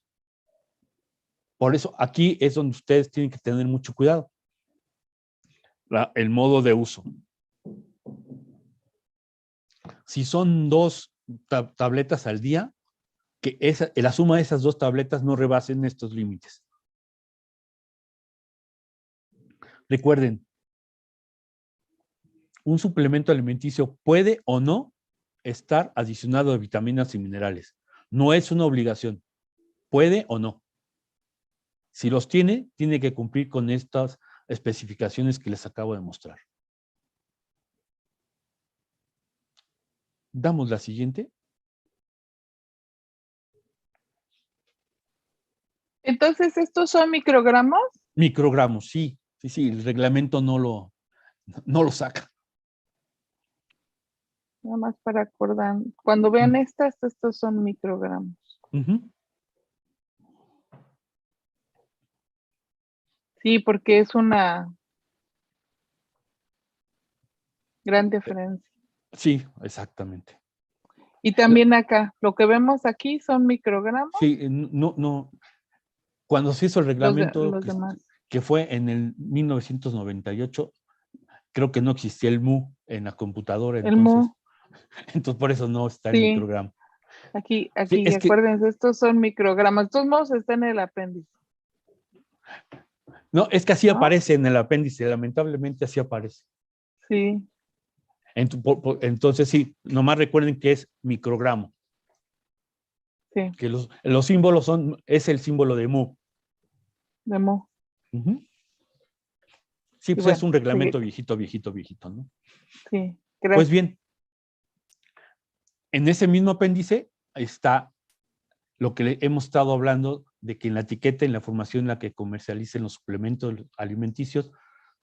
Por eso aquí es donde ustedes tienen que tener mucho cuidado. El modo de uso. Si son 2 tabletas al día, que la suma de esas 2 tabletas no rebasen estos límites. Recuerden, un suplemento alimenticio puede o no estar adicionado de vitaminas y minerales. No es una obligación. Puede o no. Si los tiene que cumplir con estas especificaciones que les acabo de mostrar. Damos la siguiente. Entonces, ¿estos son microgramos? Microgramos, sí. Sí, el reglamento no lo saca. Nada más para acordar. Cuando vean estos son microgramos. Sí, porque es una gran diferencia. Sí, exactamente. Y también acá, lo que vemos aquí son microgramos. Sí, no. Cuando se hizo el reglamento, que fue en el 1998, creo que no existía el MU en la computadora. Entonces por eso no está el microgramo. Aquí sí, acuérdense, estos son microgramos. Todos modos está en el apéndice. No, es que así aparece en el apéndice, lamentablemente así aparece. Sí. Entonces sí, nomás recuerden que es microgramo. Sí. Que los símbolos es el símbolo de MU. De MU. Sí, pues es un reglamento viejito, ¿no? Sí, gracias. Pues bien, en ese mismo apéndice está lo que hemos estado hablando de que en la etiqueta, en la información en la que comercialicen los suplementos alimenticios,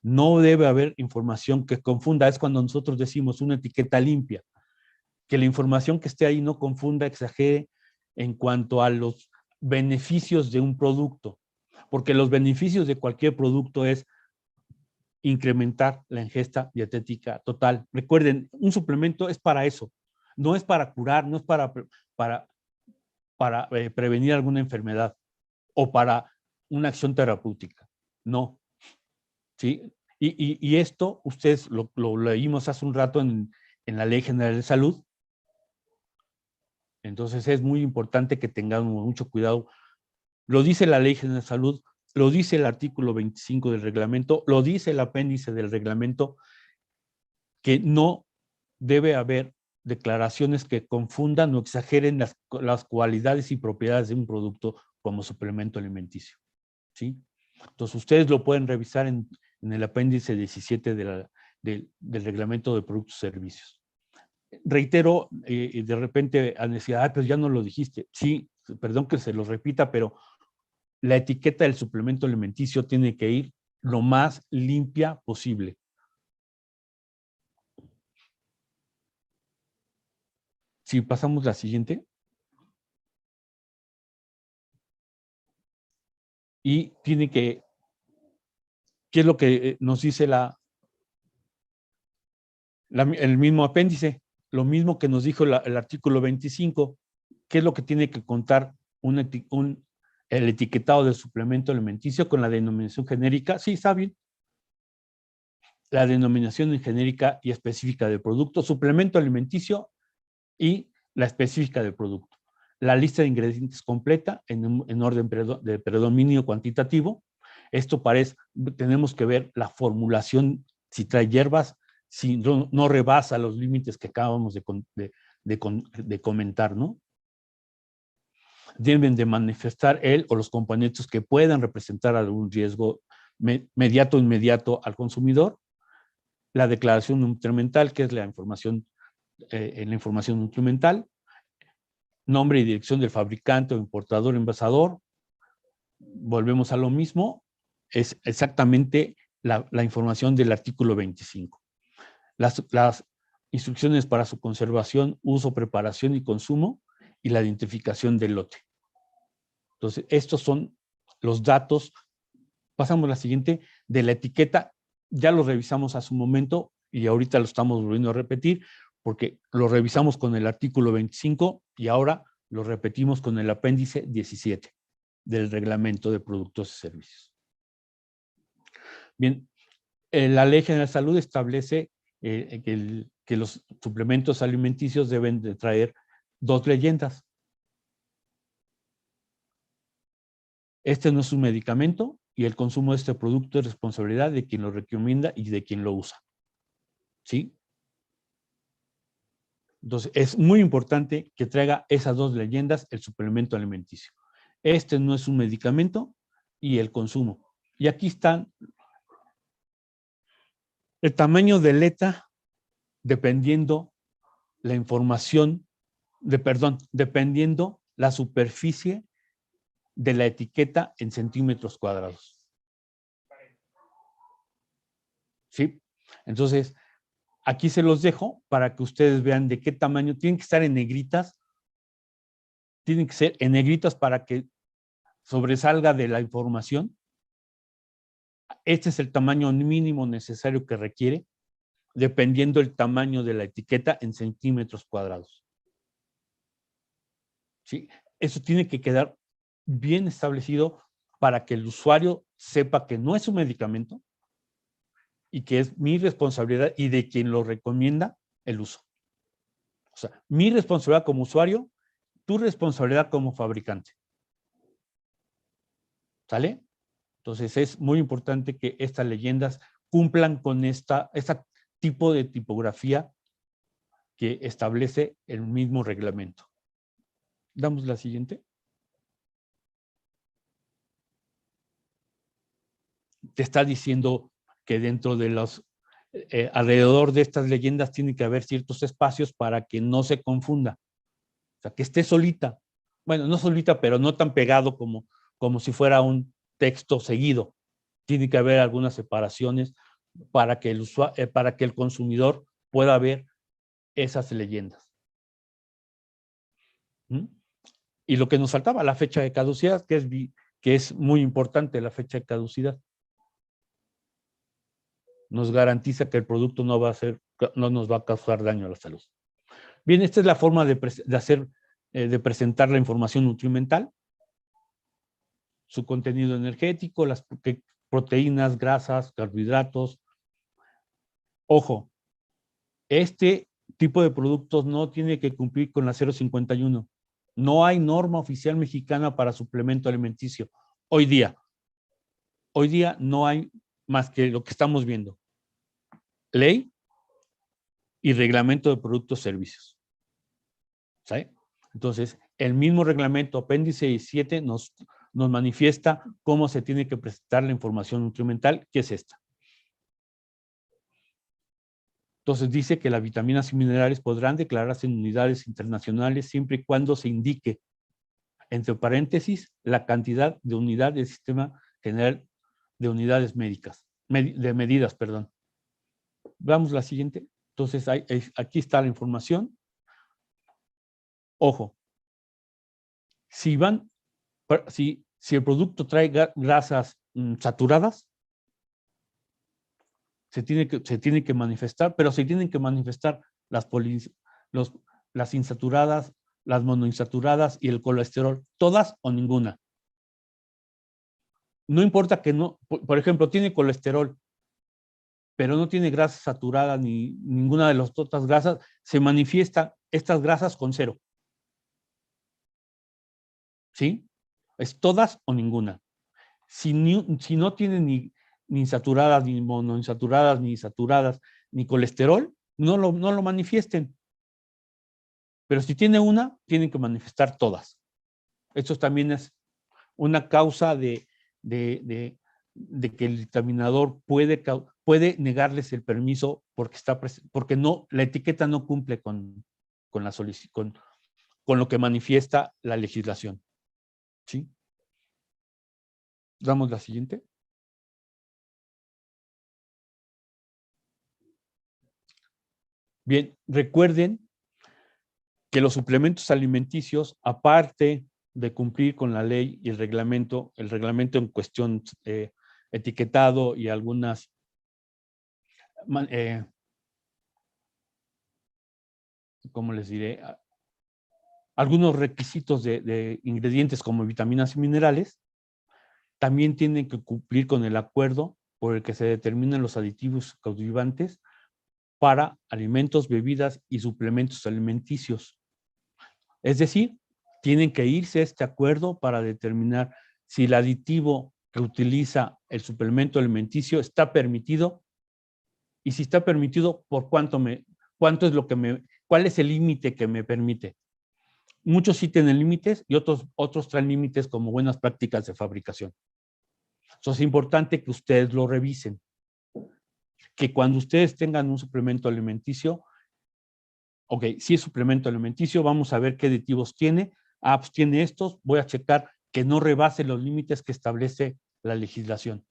no debe haber información que confunda. Es cuando nosotros decimos una etiqueta limpia, que la información que esté ahí no confunda, exagere en cuanto a los beneficios de un producto, porque los beneficios de cualquier producto es incrementar la ingesta dietética total. Recuerden, un suplemento es para eso, no es para curar, no es para prevenir alguna enfermedad o para una acción terapéutica, no. ¿Sí? Y esto, ustedes lo leímos hace un rato en la Ley General de Salud. Entonces es muy importante que tengamos mucho cuidado. Lo dice la Ley General de Salud, lo dice el artículo 25 del reglamento, lo dice el apéndice del reglamento, que no debe haber declaraciones que confundan o exageren las cualidades y propiedades de un producto como suplemento alimenticio. ¿Sí? Entonces ustedes lo pueden revisar en en el apéndice 17 del reglamento de productos y servicios. Reitero, de repente han decía, pues ya no lo dijiste. Sí, perdón que se lo repita, pero la etiqueta del suplemento alimenticio tiene que ir lo más limpia posible. Si pasamos la siguiente. Y tiene que, ¿qué es lo que nos dice el mismo apéndice? Lo mismo que nos dijo el artículo 25. ¿Qué es lo que tiene que contar el etiquetado del suplemento alimenticio con la denominación genérica? Sí, está bien. La denominación genérica y específica del producto, suplemento alimenticio y la específica del producto. La lista de ingredientes completa en orden de predominio cuantitativo. Esto tenemos que ver la formulación, si trae hierbas, si no rebasa los límites que acabamos de comentar, ¿no? Deben de manifestar él o los componentes que puedan representar algún riesgo inmediato al consumidor. La declaración nutrimental, que es la información nutrimental, nombre y dirección del fabricante o importador envasador. Volvemos a lo mismo, es exactamente la información del artículo 25. Las instrucciones para su conservación, uso, preparación y consumo y la identificación del lote. Entonces, estos son los datos. Pasamos a la siguiente, de la etiqueta. Ya lo revisamos hace un momento y ahorita lo estamos volviendo a repetir porque lo revisamos con el artículo 25 y ahora lo repetimos con el apéndice 17 del reglamento de productos y servicios. Bien, la Ley General de Salud establece que los suplementos alimenticios deben de traer 2 leyendas. Este no es un medicamento y el consumo de este producto es responsabilidad de quien lo recomienda y de quien lo usa. ¿Sí? Entonces, es muy importante que traiga esas 2 leyendas el suplemento alimenticio. Este no es un medicamento y el consumo. Y aquí están el tamaño de letra dependiendo la información, dependiendo la superficie de la etiqueta en centímetros cuadrados. ¿Sí? Entonces, aquí se los dejo para que ustedes vean de qué tamaño. Tienen que estar en negritas. Tienen que ser en negritas para que sobresalga de la información. Este es el tamaño mínimo necesario que requiere, dependiendo el tamaño de la etiqueta en centímetros cuadrados. ¿Sí? Eso tiene que quedar bien establecido para que el usuario sepa que no es un medicamento y que es mi responsabilidad y de quien lo recomienda el uso. O sea, mi responsabilidad como usuario, tu responsabilidad como fabricante. ¿Sale? Entonces es muy importante que estas leyendas cumplan con este tipo de tipografía que establece el mismo reglamento. Damos la siguiente. Te está diciendo que dentro de los, alrededor de estas leyendas tiene que haber ciertos espacios para que no se confunda. O sea, que esté solita. Bueno, no solita, pero no tan pegado como si fuera un texto seguido. Tiene que haber algunas separaciones para que el consumidor pueda ver esas leyendas. ¿Mm? Y lo que nos faltaba, la fecha de caducidad, que es muy importante la fecha de caducidad. Nos garantiza que el producto no nos va a causar daño a la salud. Bien, esta es la forma de presentar la información nutrimental, su contenido energético, las proteínas, grasas, carbohidratos. Ojo, este tipo de productos no tiene que cumplir con la 051. No hay norma oficial mexicana para suplemento alimenticio. Hoy día no hay más que lo que estamos viendo. Ley y reglamento de productos y servicios. ¿Sí? Entonces, el mismo reglamento apéndice 17 nos manifiesta cómo se tiene que presentar la información nutrimental, que es esta. Entonces dice que las vitaminas y minerales podrán declararse en unidades internacionales siempre y cuando se indique, entre paréntesis, la cantidad de unidad del Sistema General de Unidades Médicas, de medidas, perdón. Vamos a la siguiente. Entonces, aquí está la información. Ojo, si el producto trae grasas saturadas, se tiene que manifestar, pero se tienen que manifestar las insaturadas, las monoinsaturadas y el colesterol, todas o ninguna. No importa que no, por ejemplo, tiene colesterol, pero no tiene grasa saturada ni ninguna de las otras grasas, se manifiestan estas grasas con 0. ¿Sí? Es todas o ninguna. Si no tiene ni saturadas, ni monoinsaturadas, ni saturadas, ni colesterol, no lo manifiesten. Pero si tiene una, tienen que manifestar todas. Esto también es una causa de que el dictaminador puede negarles el permiso porque la etiqueta no cumple con lo que manifiesta la legislación. ¿Sí? Damos la siguiente. Bien, recuerden que los suplementos alimenticios, aparte de cumplir con la ley y el reglamento en cuestión etiquetado y algunas ¿cómo les diré? Algunos requisitos de ingredientes como vitaminas y minerales, también tienen que cumplir con el acuerdo por el que se determinan los aditivos coadyuvantes para alimentos, bebidas y suplementos alimenticios. Es decir, tienen que irse a este acuerdo para determinar si el aditivo que utiliza el suplemento alimenticio está permitido y si está permitido, por cuánto es lo que cuál es el límite que me permite. Muchos sí tienen límites y otros traen límites como buenas prácticas de fabricación. Eso es importante que ustedes lo revisen. Que cuando ustedes tengan un suplemento alimenticio, ok, si es suplemento alimenticio, vamos a ver qué aditivos tiene. Pues tiene estos, voy a checar que no rebase los límites que establece la legislación.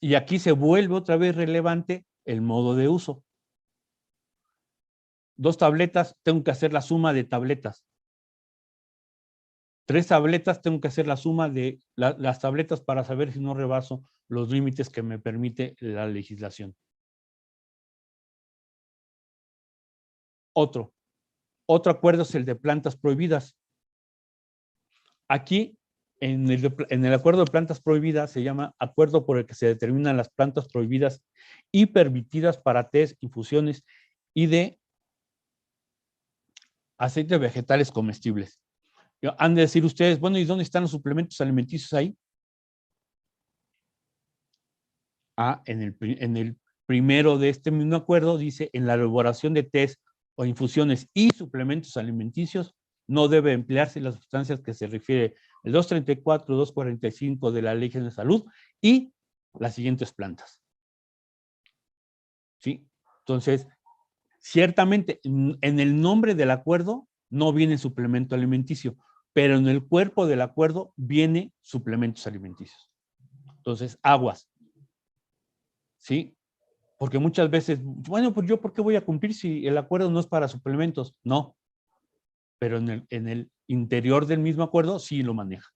Y aquí se vuelve otra vez relevante el modo de uso. 2 tabletas, tengo que hacer la suma de tabletas. 3 tabletas, tengo que hacer la suma de las tabletas para saber si no rebaso los límites que me permite la legislación. Otro acuerdo es el de plantas prohibidas. Aquí, en el acuerdo de plantas prohibidas, se llama acuerdo por el que se determinan las plantas prohibidas y permitidas para tés, infusiones y de aceites vegetales comestibles. Han de decir ustedes, bueno, ¿y dónde están los suplementos alimenticios ahí? En el primero de este mismo acuerdo dice, en la elaboración de tés o infusiones y suplementos alimenticios, no debe emplearse las sustancias que se refiere el 234, 245 de la Ley General de Salud y las siguientes plantas. ¿Sí? Entonces, ciertamente, en el nombre del acuerdo no viene suplemento alimenticio, pero en el cuerpo del acuerdo viene suplementos alimenticios. Entonces, aguas. ¿Sí? Porque muchas veces, bueno, pues yo, ¿por qué voy a cumplir si el acuerdo no es para suplementos? No. Pero en el interior del mismo acuerdo sí lo maneja.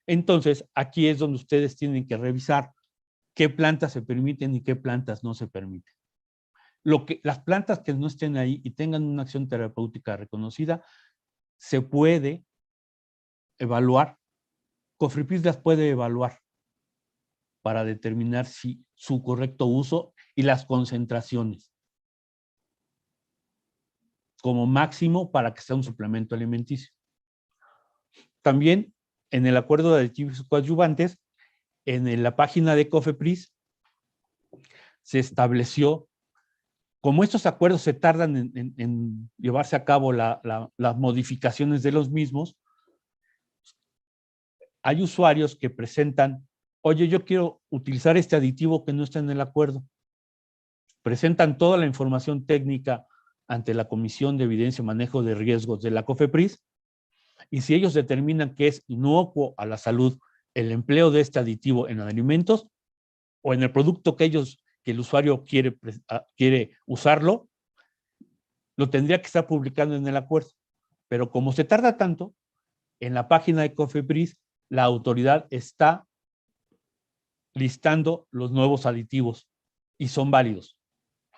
Entonces, aquí es donde ustedes tienen que revisar qué plantas se permiten y qué plantas no se permiten. Las plantas que no estén ahí y tengan una acción terapéutica reconocida, se puede evaluar. COFEPRIS las puede evaluar para determinar si su correcto uso y las concentraciones como máximo para que sea un suplemento alimenticio. También en el acuerdo de aditivos coadyuvantes, en la página de COFEPRIS se estableció, como estos acuerdos se tardan en llevarse a cabo las modificaciones de los mismos, hay usuarios que presentan, oye, yo quiero utilizar este aditivo que no está en el acuerdo. presentan toda la información técnica ante la Comisión de Evidencia y Manejo de Riesgos de la COFEPRIS, y si ellos determinan que es inocuo a la salud el empleo de este aditivo en alimentos o en el producto que el usuario quiere usarlo, lo tendría que estar publicando en el acuerdo. Pero como se tarda tanto, en la página de COFEPRIS, la autoridad está listando los nuevos aditivos y son válidos.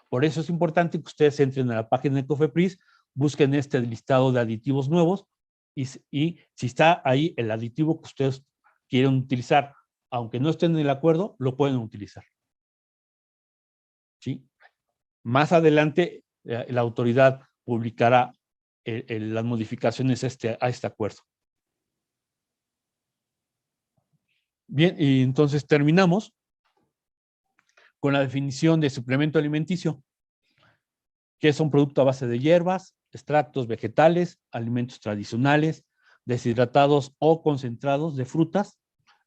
Por eso es importante que ustedes entren a la página de COFEPRIS, busquen este listado de aditivos nuevos y si está ahí el aditivo que ustedes quieren utilizar, aunque no estén en el acuerdo, lo pueden utilizar. ¿Sí? Más adelante, la autoridad publicará las modificaciones a este acuerdo. Bien, y entonces terminamos con la definición de suplemento alimenticio, que es un producto a base de hierbas, extractos vegetales, alimentos tradicionales, deshidratados o concentrados de frutas,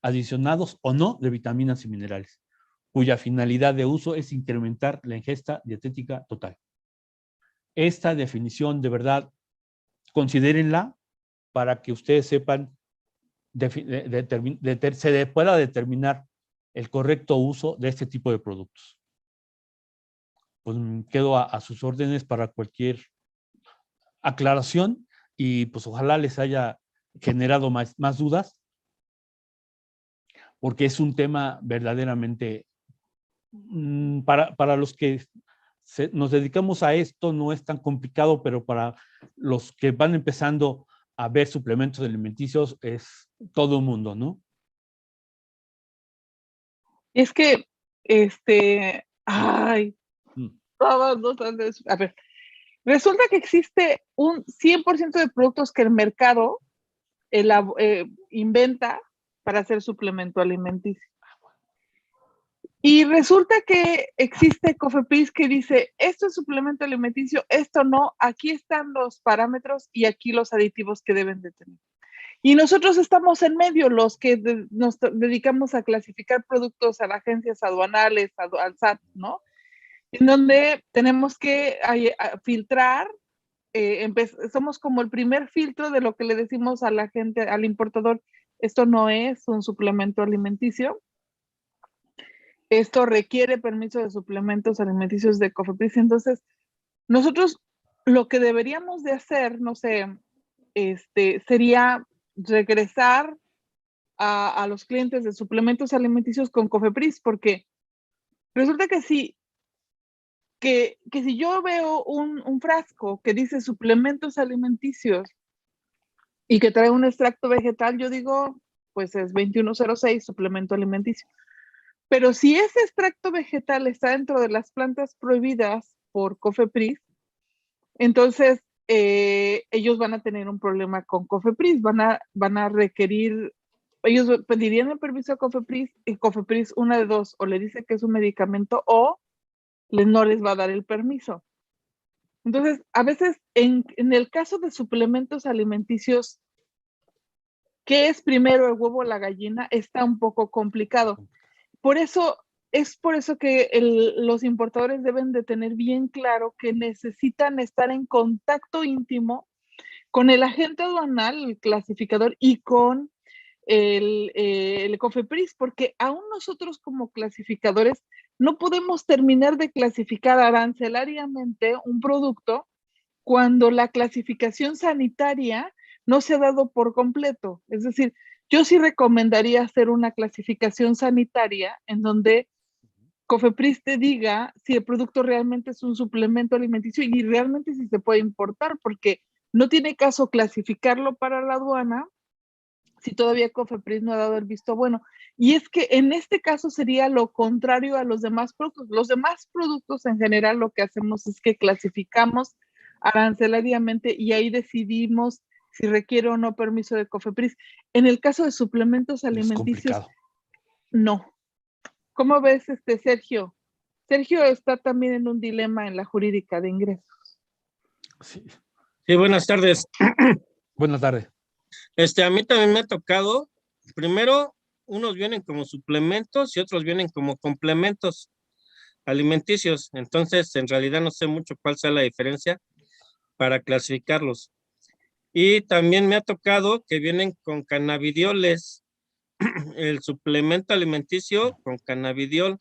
adicionados o no de vitaminas y minerales, cuya finalidad de uso es incrementar la ingesta dietética total. Esta definición, de verdad, considérenla para que ustedes sepan, se pueda determinar el correcto uso de este tipo de productos. Pues quedo a sus órdenes para cualquier aclaración y pues ojalá les haya generado más dudas, porque es un tema verdaderamente, para los que nos dedicamos a esto no es tan complicado, pero para los que van empezando a ver suplementos alimenticios es todo un mundo, ¿no? Es que, a ver, resulta que existe un 100% de productos que el mercado inventa para hacer suplemento alimenticio. Y resulta que existe COFEPRIS que dice, esto es suplemento alimenticio, esto no, aquí están los parámetros y aquí los aditivos que deben de tener. Y nosotros estamos en medio, los que nos dedicamos a clasificar productos a las agencias aduanales, al SAT, ¿no? En donde tenemos que filtrar, somos como el primer filtro de lo que le decimos a la gente, al importador, esto no es un suplemento alimenticio, esto requiere permiso de suplementos alimenticios de COFEPRIS. Entonces, nosotros lo que deberíamos de hacer, no sé, sería regresar a los clientes de suplementos alimenticios con COFEPRIS, porque resulta que si yo veo un frasco que dice suplementos alimenticios y que trae un extracto vegetal, yo digo, pues es 2106, suplemento alimenticio. Pero si ese extracto vegetal está dentro de las plantas prohibidas por COFEPRIS, entonces ellos van a tener un problema con COFEPRIS, van a requerir, ellos pedirían el permiso a COFEPRIS y COFEPRIS una de dos, o le dice que es un medicamento o no les va a dar el permiso. Entonces, a veces en el caso de suplementos alimenticios, ¿qué es primero, el huevo o la gallina? Está un poco complicado. Es por eso que los importadores deben de tener bien claro que necesitan estar en contacto íntimo con el agente aduanal, el clasificador, y con el COFEPRIS, porque aún nosotros como clasificadores no podemos terminar de clasificar arancelariamente un producto cuando la clasificación sanitaria no se ha dado por completo. Es decir, yo sí recomendaría hacer una clasificación sanitaria en donde COFEPRIS te diga si el producto realmente es un suplemento alimenticio y realmente si se puede importar, porque no tiene caso clasificarlo para la aduana si todavía COFEPRIS no ha dado el visto bueno. Y es que en este caso sería lo contrario a los demás productos. Los demás productos en general lo que hacemos es que clasificamos arancelariamente y ahí decidimos si requiere o no permiso de COFEPRIS. En el caso de suplementos alimenticios, no. ¿Cómo ves, Sergio? Sergio está también en un dilema en la jurídica de ingresos. Sí, buenas tardes. Buenas tardes. A mí también me ha tocado, primero, unos vienen como suplementos y otros vienen como complementos. alimenticios. Entonces, en realidad no sé mucho cuál sea la diferencia para clasificarlos. Y también me ha tocado que vienen con cannabidioles, el suplemento alimenticio con cannabidiol.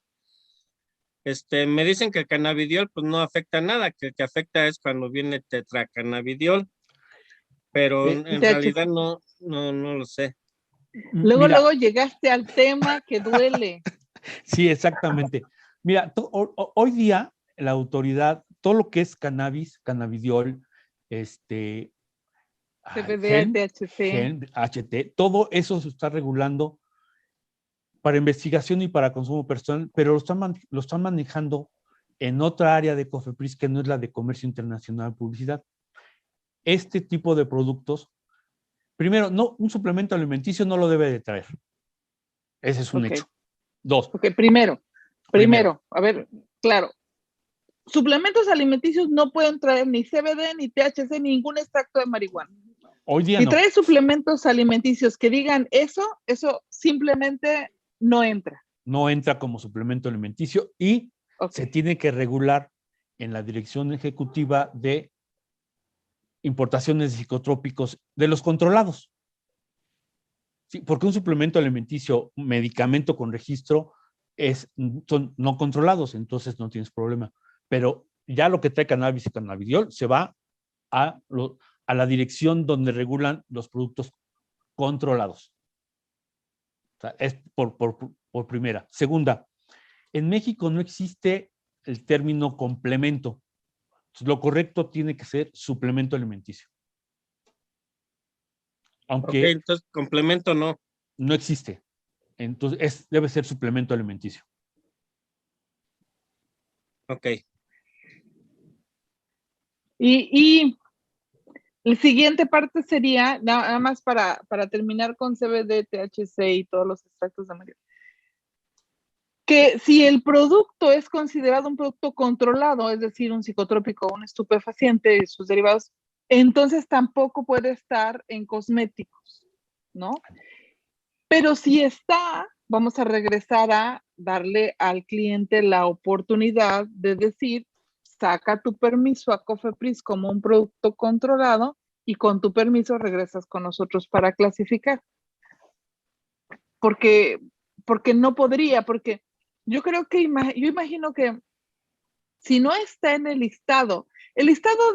Me dicen que el cannabidiol pues no afecta nada, que el que afecta es cuando viene tetracannabidiol, pero en realidad no lo sé. Luego llegaste al tema que duele. Sí, exactamente. Mira, hoy día la autoridad, todo lo que es cannabis, cannabidiol, CBD, THC, HT, todo eso se está regulando para investigación y para consumo personal, pero lo están manejando en otra área de COFEPRIS que no es la de comercio internacional publicidad. Este tipo de productos, primero, un suplemento alimenticio no lo debe de traer. Ese es un hecho. Dos. Ok, primero, a ver, claro. Suplementos alimenticios no pueden traer ni CBD, ni THC, ni ningún extracto de marihuana. Hoy día si no. traes suplementos alimenticios que digan eso simplemente no entra. No entra como suplemento alimenticio y se tiene que regular en la Dirección Ejecutiva de Importaciones de Psicotrópicos de los controlados. Sí, porque un suplemento alimenticio, un medicamento con registro, son no controlados, entonces no tienes problema. Pero ya lo que trae cannabis y cannabidiol se va a la dirección donde regulan los productos controlados. O sea, es por primera. Segunda, en México no existe el término complemento. Entonces, lo correcto tiene que ser suplemento alimenticio. Aunque entonces complemento no. No existe. Entonces debe ser suplemento alimenticio. Ok. Y la siguiente parte sería, nada más para terminar con CBD, THC y todos los extractos de marihuana, que si el producto es considerado un producto controlado, es decir, un psicotrópico, un estupefaciente y sus derivados, entonces tampoco puede estar en cosméticos, ¿no? Pero si está, vamos a regresar a darle al cliente la oportunidad de decir, saca tu permiso a COFEPRIS como un producto controlado y con tu permiso regresas con nosotros para clasificar. Porque no podría, porque yo creo que, yo imagino que si no está en el listado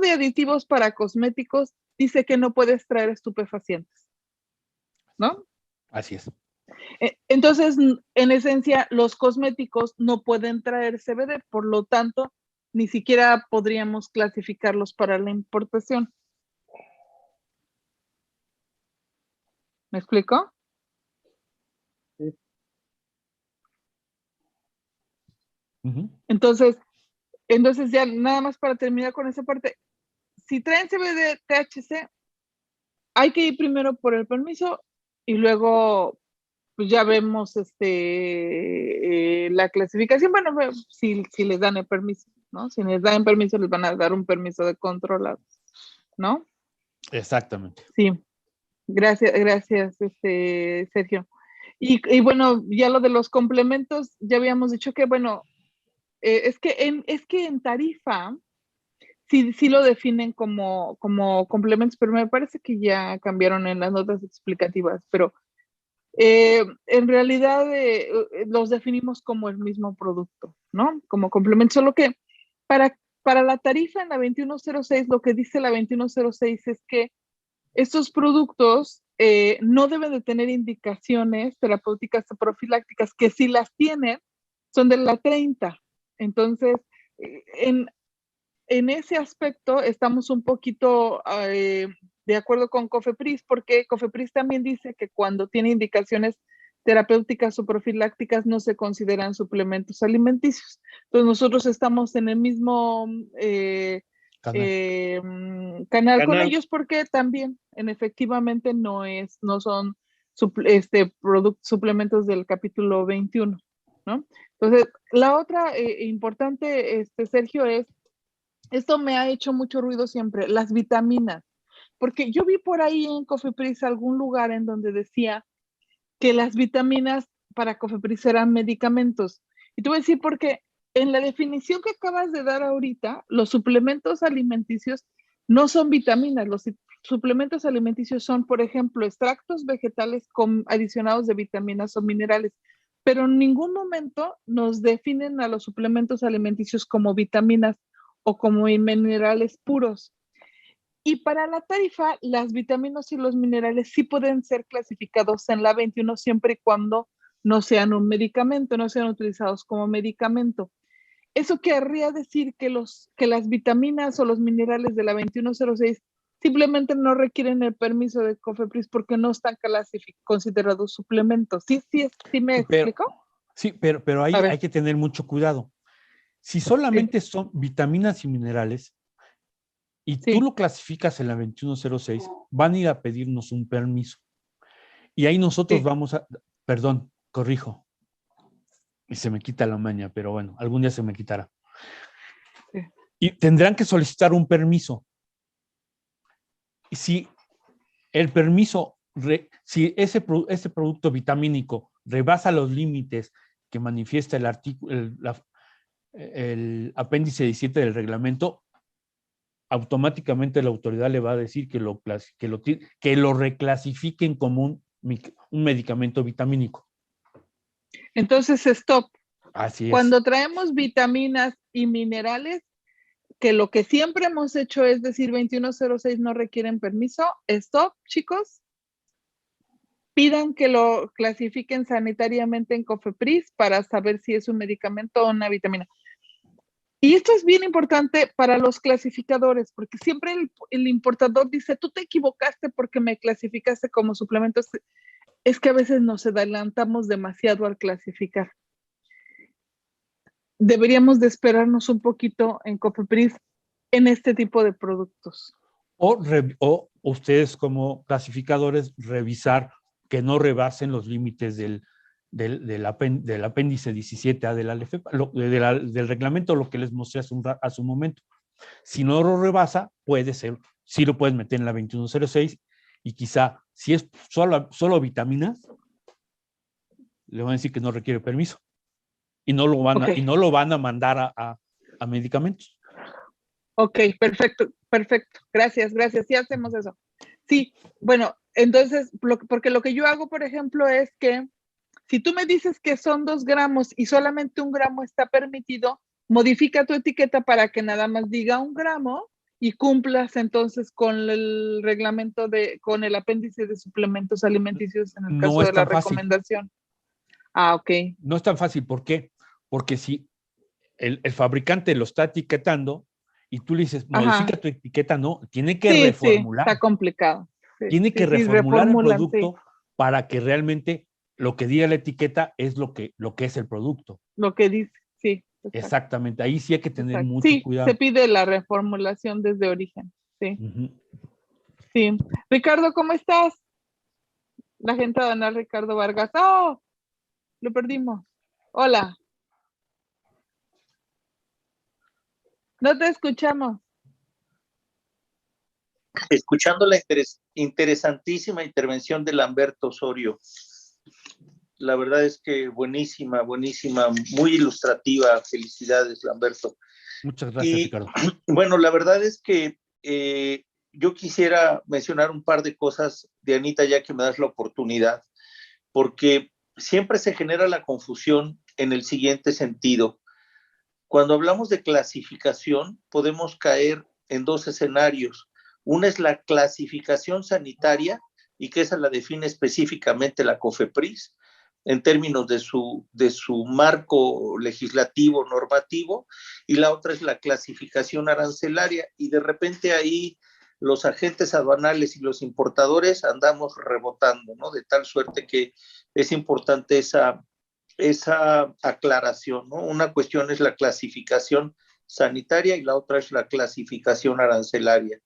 de aditivos para cosméticos dice que no puedes traer estupefacientes, ¿no? Así es. Entonces, en esencia, los cosméticos no pueden traer CBD, por lo tanto, ni siquiera podríamos clasificarlos para la importación. ¿Me explico? Sí. Entonces ya nada más para terminar con esa parte, si traen CBD, THC, hay que ir primero por el permiso y luego pues ya vemos la clasificación. Bueno, si les dan el permiso, ¿no? Si les dan permiso, les van a dar un permiso de controlado, ¿no? Exactamente. Sí. Gracias, Sergio. Y bueno, ya lo de los complementos, ya habíamos dicho que, bueno, es que en tarifa sí lo definen como complementos, pero me parece que ya cambiaron en las notas explicativas, pero en realidad los definimos como el mismo producto, ¿no? Como complemento, solo que para la tarifa en la 2106, lo que dice la 2106 es que estos productos no deben de tener indicaciones terapéuticas o profilácticas, que si las tienen, son de la 30. Entonces, en ese aspecto estamos un poquito de acuerdo con COFEPRIS, porque COFEPRIS también dice que cuando tiene indicaciones terapéuticas o profilácticas no se consideran suplementos alimenticios. Entonces nosotros estamos en el mismo canal con ellos, porque también efectivamente no son suplementos del capítulo 21, ¿no? Entonces, la otra importante, Sergio, esto me ha hecho mucho ruido siempre, las vitaminas, porque yo vi por ahí en COFEPRIS algún lugar en donde decía que las vitaminas para COFEPRIS eran medicamentos. Y te voy a decir por qué. En la definición que acabas de dar ahorita, los suplementos alimenticios no son vitaminas, los suplementos alimenticios son, por ejemplo, extractos vegetales adicionados de vitaminas o minerales, pero en ningún momento nos definen a los suplementos alimenticios como vitaminas o como minerales puros. Y para la tarifa, las vitaminas y los minerales sí pueden ser clasificados en la 21 siempre y cuando no sean un medicamento, no sean utilizados como medicamento. Eso querría decir que las vitaminas o los minerales de la 2106 simplemente no requieren el permiso de COFEPRIS porque no están considerados suplementos. ¿Sí me explico? Sí, pero ahí hay que tener mucho cuidado. Si solamente son vitaminas y minerales y tú lo clasificas en la 2106, van a ir a pedirnos un permiso. Y ahí nosotros vamos a, perdón, corrijo, y se me quita la maña, pero bueno, algún día se me quitará. Sí. Y tendrán que solicitar un permiso. Y si el permiso, si ese producto vitamínico rebasa los límites que manifiesta el artículo, el apéndice 17 del reglamento, automáticamente la autoridad le va a decir que lo reclasifiquen como un medicamento vitamínico. Entonces, stop. Así es. Cuando traemos vitaminas y minerales, que lo que siempre hemos hecho es decir 2106 no requieren permiso, stop, chicos. Pidan que lo clasifiquen sanitariamente en COFEPRIS para saber si es un medicamento o una vitamina. Y esto es bien importante para los clasificadores, porque siempre el importador dice, tú te equivocaste porque me clasificaste como suplemento. Es que a veces nos adelantamos demasiado al clasificar. Deberíamos de esperarnos un poquito en COFEPRIS en este tipo de productos. O ustedes como clasificadores revisar que no rebasen los límites del apéndice 17A del reglamento, lo que les mostré a su momento. Si no lo rebasa, puede ser, sí lo puedes meter en la 2106 y quizá si es solo vitaminas, le van a decir que no requiere permiso y no lo van a mandar a medicamentos. Ok, perfecto. Gracias. Sí hacemos eso. Sí, bueno, entonces, porque lo que yo hago, por ejemplo, es que si tú me dices que son 2 gramos y solamente 1 gramo está permitido, modifica tu etiqueta para que nada más diga 1 gramo y cumplas entonces con el reglamento con el apéndice de suplementos alimenticios en el caso de la recomendación. Ah, ok. No es tan fácil. ¿Por qué? Porque si el fabricante lo está etiquetando y tú le dices, modifica tu etiqueta, no, tiene que reformular. Sí, está complicado. Tiene que reformular el producto para que realmente lo que diga la etiqueta es lo que es el producto. Lo que dice, sí. Exacto. Exactamente, ahí sí hay que tener mucho cuidado. Sí, se pide la reformulación desde origen, sí. Sí. Ricardo, ¿cómo estás? La gente de Ana Ricardo Vargas. ¡Oh! Lo perdimos. Hola. No te escuchamos. Escuchando la interesantísima intervención de Lamberto Osorio. La verdad es que buenísima, muy ilustrativa. Felicidades, Lamberto. Muchas gracias, Ricardo. Bueno, la verdad es que yo quisiera mencionar un par de cosas, Dianita, ya que me das la oportunidad, porque siempre se genera la confusión en el siguiente sentido. Cuando hablamos de clasificación, podemos caer en 2 escenarios. Una es la clasificación sanitaria, y que esa la define específicamente la COFEPRIS, en términos de su marco legislativo normativo, y la otra es la clasificación arancelaria, y de repente ahí los agentes aduanales y los importadores andamos rebotando, ¿no? De tal suerte que es importante esa aclaración, ¿no? Una cuestión es la clasificación sanitaria y la otra es la clasificación arancelaria.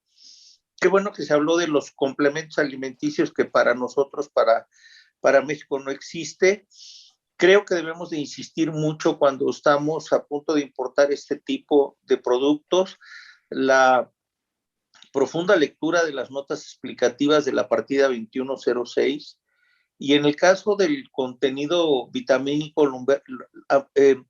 Qué bueno que se habló de los complementos alimenticios, que para nosotros, para México no existe. Creo que debemos de insistir mucho cuando estamos a punto de importar este tipo de productos. La profunda lectura de las notas explicativas de la partida 2106 Y en el caso del contenido vitamínico,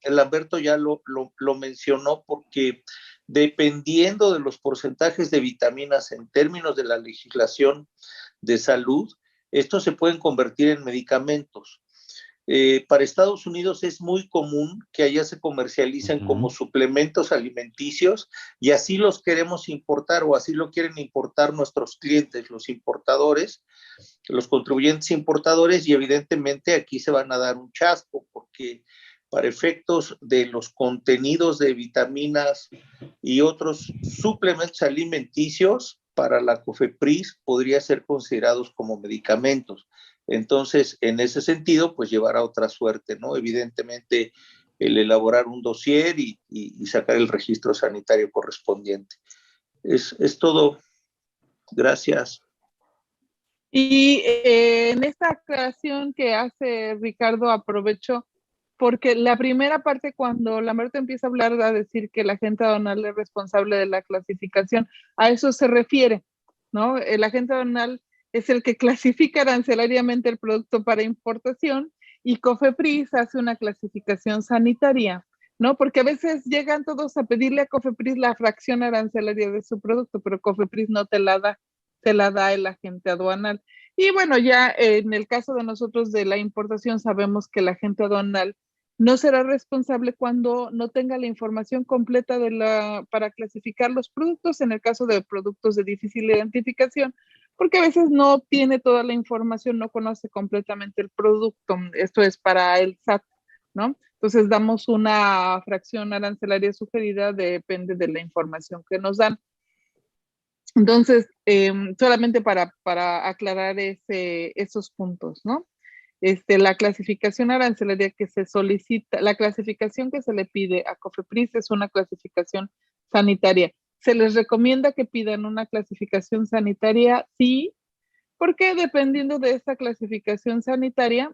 Lamberto ya lo mencionó, porque dependiendo de los porcentajes de vitaminas en términos de la legislación de salud, estos se pueden convertir en medicamentos. Para Estados Unidos es muy común que allá se comercialicen como suplementos alimenticios, y así los queremos importar, o así lo quieren importar nuestros clientes, los importadores, los contribuyentes importadores, y evidentemente aquí se van a dar un chasco, porque para efectos de los contenidos de vitaminas y otros suplementos alimenticios, para la COFEPRIS podría ser considerados como medicamentos. Entonces, en ese sentido, pues llevará otra suerte, ¿no? Evidentemente, el elaborar un dossier y sacar el registro sanitario correspondiente. Es todo. Gracias. Y en esta aclaración que hace Ricardo, aprovecho, porque la primera parte, cuando Lamberto empieza a hablar, a decir que la agente aduanal es responsable de la clasificación, a eso se refiere, ¿no? El agente aduanal es el que clasifica arancelariamente el producto para importación, y COFEPRIS hace una clasificación sanitaria, ¿no? Porque a veces llegan todos a pedirle a COFEPRIS la fracción arancelaria de su producto, pero COFEPRIS no te la da, te la da el agente aduanal. Y bueno, ya en el caso de nosotros de la importación, sabemos que el agente aduanal no será responsable cuando no tenga la información completa para clasificar los productos, en el caso de productos de difícil identificación, porque a veces no tiene toda la información, no conoce completamente el producto. Esto es para el SAT, ¿no? Entonces damos una fracción arancelaria sugerida, depende de la información que nos dan. Entonces, solamente para aclarar esos puntos, ¿no? La clasificación arancelaria que se solicita, la clasificación que se le pide a COFEPRIS es una clasificación sanitaria. ¿Se les recomienda que pidan una clasificación sanitaria? Sí, porque dependiendo de esta clasificación sanitaria,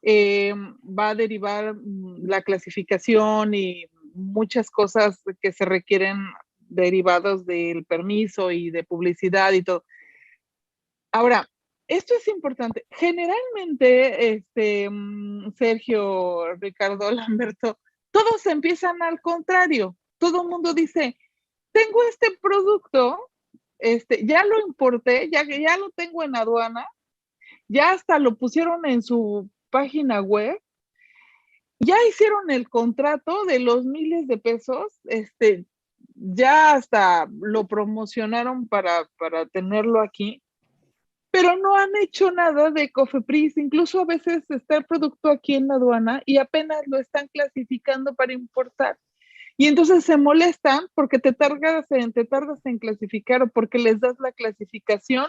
va a derivar la clasificación y muchas cosas que se requieren derivados del permiso y de publicidad y todo. Ahora, esto es importante. Generalmente, Sergio, Ricardo, Lamberto, todos empiezan al contrario. Todo el mundo dice, tengo este producto, ya lo importé, ya lo tengo en aduana, ya hasta lo pusieron en su página web, ya hicieron el contrato de los miles de pesos, ya hasta lo promocionaron para tenerlo aquí, pero no han hecho nada de COFEPRIS. Incluso a veces está el producto aquí en la aduana y apenas lo están clasificando para importar. Y entonces se molestan porque te tardas en clasificar, o porque les das la clasificación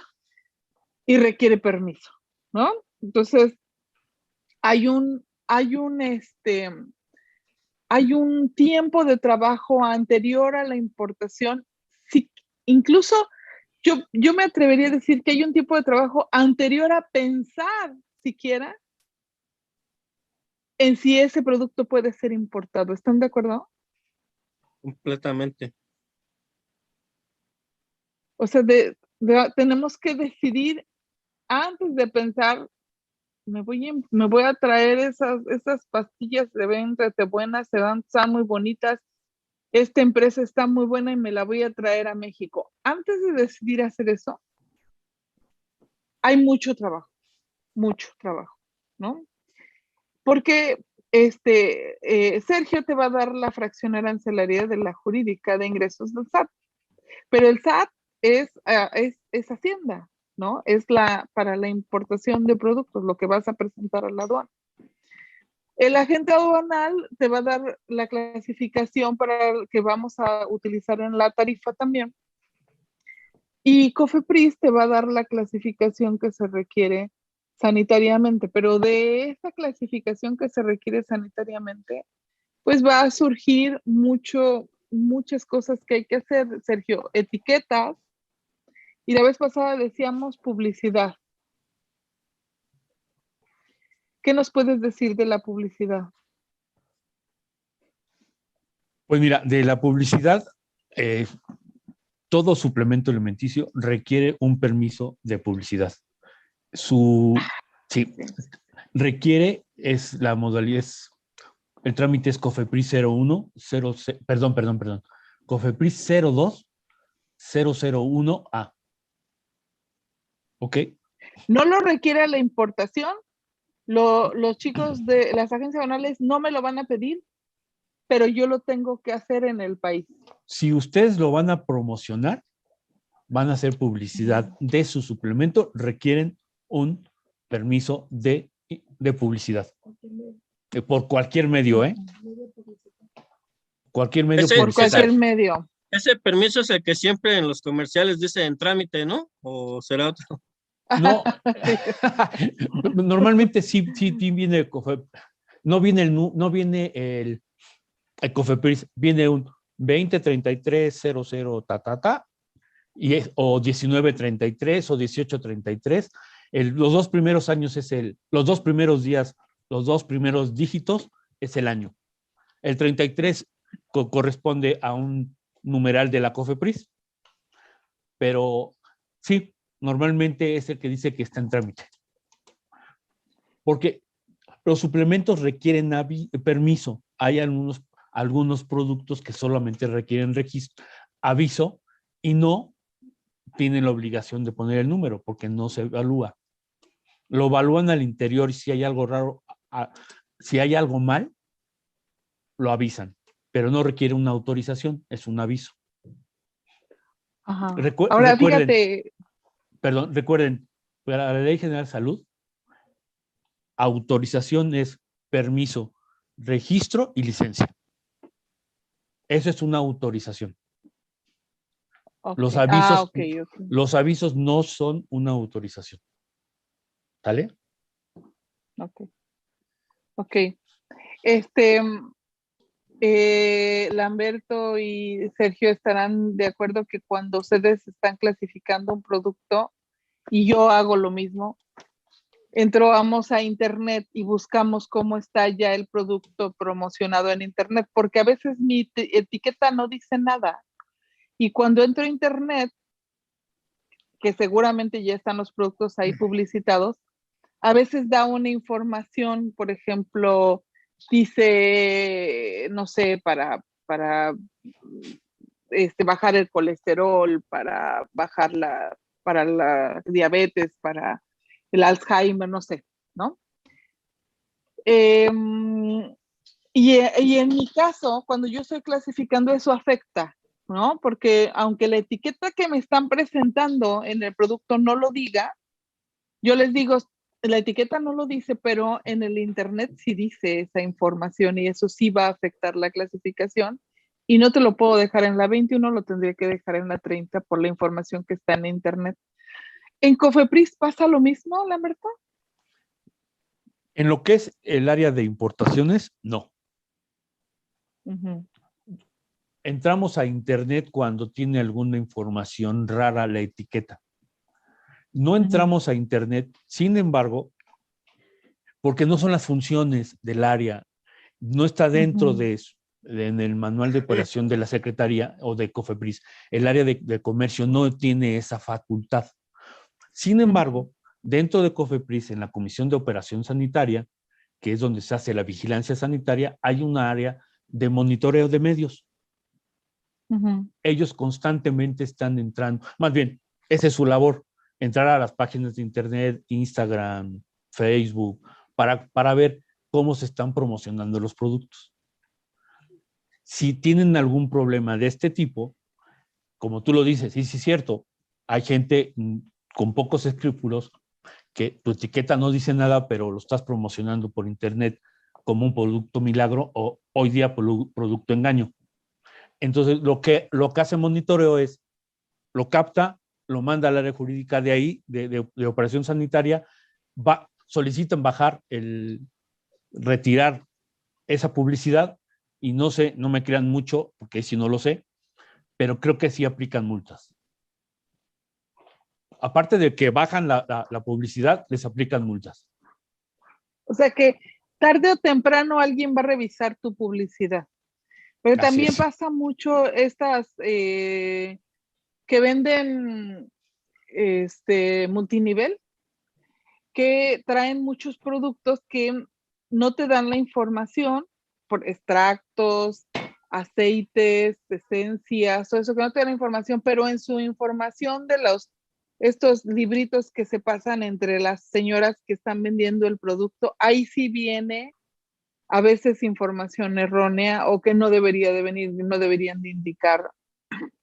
y requiere permiso, ¿no? Entonces, hay un tiempo de trabajo anterior a la importación. Sí, incluso yo me atrevería a decir que hay un tiempo de trabajo anterior a pensar siquiera en si ese producto puede ser importado. ¿Están de acuerdo? Completamente. O sea, tenemos que decidir antes de pensar, me voy a traer esas pastillas, se ven buenas, están muy bonitas, esta empresa está muy buena y me la voy a traer a México. Antes de decidir hacer eso, hay mucho trabajo, ¿no? Porque Sergio te va a dar la fracción arancelaria de la jurídica de ingresos del SAT, pero el SAT es Hacienda, ¿no? Es para la importación de productos, lo que vas a presentar a la aduana. El agente aduanal te va a dar la clasificación que vamos a utilizar en la tarifa también. Y COFEPRIS te va a dar la clasificación que se requiere sanitariamente, pero de esa clasificación que se requiere sanitariamente, pues va a surgir muchas cosas que hay que hacer, Sergio. Etiquetas, y la vez pasada decíamos publicidad. ¿Qué nos puedes decir de la publicidad? Pues mira, de la publicidad, todo suplemento alimenticio requiere un permiso de publicidad. Su Sí, requiere, es la modalidad, el trámite es COFEPRIS 01, perdón, COFEPRIS 02 001A. ¿Ok? No lo requiere la importación. Los chicos de las agencias aduanales no me lo van a pedir, pero yo lo tengo que hacer en el país. Si ustedes lo van a promocionar, van a hacer publicidad de su suplemento, requieren un permiso de publicidad. Por cualquier medio, ¿eh? Cualquier medio Por cualquier medio. Ese permiso es el que siempre en los comerciales dice en trámite, ¿no? ¿O será otro? No, normalmente sí viene el COFEPRIS, no viene el COFEPRIS, viene un 203300 o 1933 o 1833. Los 2 primeros años los 2 primeros días, los 2 primeros dígitos es el año. El 33 corresponde a un numeral de la COFEPRIS, pero sí, normalmente es el que dice que está en trámite. Porque los suplementos requieren permiso. Hay algunos productos que solamente requieren aviso y no tienen la obligación de poner el número porque no se evalúa. Lo evalúan al interior y si hay algo raro, si hay algo mal, lo avisan, pero no requiere una autorización, es un aviso. Ajá. Ahora, fíjate. Recuerden, para la Ley General de Salud, autorización es permiso, registro y licencia. Eso es una autorización. Okay. Los avisos no son una autorización. ¿Sale? Ok. Lamberto y Sergio estarán de acuerdo que cuando ustedes están clasificando un producto, y yo hago lo mismo, entramos a internet y buscamos cómo está ya el producto promocionado en internet, porque a veces mi etiqueta no dice nada. Y cuando entro a internet, que seguramente ya están los productos ahí publicitados, a veces da una información, por ejemplo, dice, no sé, para bajar el colesterol, para bajar para la diabetes, para el Alzheimer, no sé, ¿no? Y en mi caso, cuando yo estoy clasificando, eso afecta, ¿no? Porque aunque la etiqueta que me están presentando en el producto no lo diga, yo les digo, la etiqueta no lo dice, pero en el internet sí dice esa información y eso sí va a afectar la clasificación. Y no te lo puedo dejar en la 21, lo tendría que dejar en la 30 por la información que está en internet. ¿En COFEPRIS pasa lo mismo, Lamberto? En lo que es el área de importaciones, no. Entramos a internet cuando tiene alguna información rara la etiqueta. No entramos a internet, sin embargo, porque no son las funciones del área, no está dentro en el manual de operación de la Secretaría o de COFEPRIS. El área de comercio no tiene esa facultad. Sin embargo, dentro de COFEPRIS, en la Comisión de Operación Sanitaria, que es donde se hace la vigilancia sanitaria, hay una área de monitoreo de medios. Ellos constantemente están entrando, más bien, esa es su labor, entrar a las páginas de internet, Instagram, Facebook, para ver cómo se están promocionando los productos. Si tienen algún problema de este tipo, como tú lo dices, sí, es cierto, hay gente con pocos escrúpulos que tu etiqueta no dice nada, pero lo estás promocionando por internet como un producto milagro o hoy día producto engaño. Entonces, lo que hace monitoreo es, lo capta, lo manda al área jurídica de ahí, de operación sanitaria, solicitan retirar esa publicidad y no me crean mucho, porque si no lo sé, pero creo que sí aplican multas. Aparte de que bajan la publicidad, les aplican multas. O sea que tarde o temprano alguien va a revisar tu publicidad. Pero así también pasa mucho estas que venden multinivel que traen muchos productos que no te dan la información por extractos, aceites, esencias, todo eso que no te dan la información, pero en su información de estos libritos que se pasan entre las señoras que están vendiendo el producto, ahí sí viene a veces información errónea o que no debería de venir, no deberían de indicar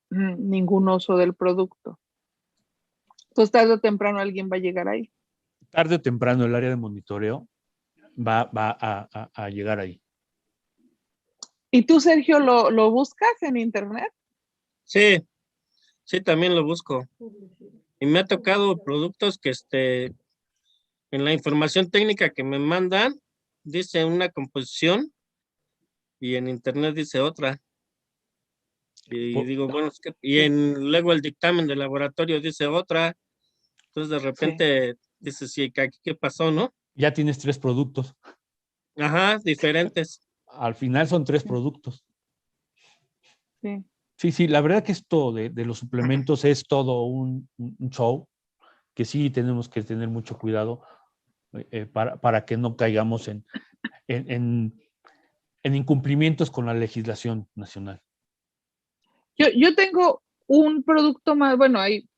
ningún uso del producto. Pues tarde o temprano alguien va a llegar ahí. Tarde o temprano el área de monitoreo va a llegar ahí. ¿Y tú, Sergio, lo buscas en internet? Sí, sí, también lo busco. Y me ha tocado productos que en la información técnica que me mandan, dice una composición y en internet dice otra. Y digo, bueno, luego el dictamen del laboratorio dice otra. Entonces de repente dices, sí, ¿qué pasó, no? Ya tienes 3 productos. Ajá, diferentes. Al final son 3 productos. Sí. Sí, la verdad que esto de los suplementos es todo un show, que sí tenemos que tener mucho cuidado para que no caigamos en incumplimientos con la legislación nacional. Yo tengo un producto más, bueno, hay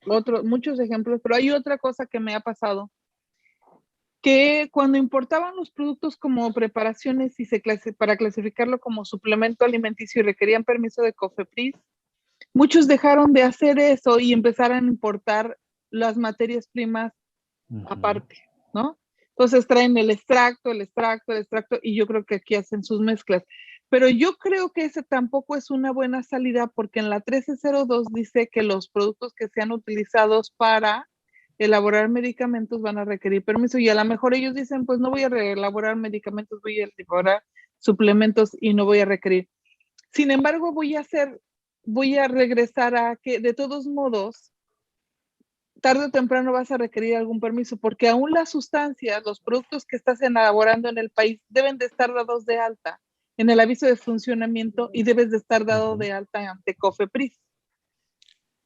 muchos ejemplos, pero hay otra cosa que me ha pasado, que cuando importaban los productos como preparaciones y para clasificarlo como suplemento alimenticio y requerían permiso de COFEPRIS, muchos dejaron de hacer eso y empezaron a importar las materias primas aparte, ¿no? Entonces traen el extracto, y yo creo que aquí hacen sus mezclas. Pero yo creo que ese tampoco es una buena salida porque en la 1302 dice que los productos que sean utilizados para elaborar medicamentos van a requerir permiso y a lo mejor ellos dicen, pues no voy a elaborar medicamentos, voy a elaborar suplementos y no voy a requerir. Sin embargo, voy a regresar a que de todos modos, tarde o temprano vas a requerir algún permiso, porque aún las sustancias, los productos que estás elaborando en el país deben de estar dados de alta en el aviso de funcionamiento y debes de estar dado de alta ante COFEPRIS.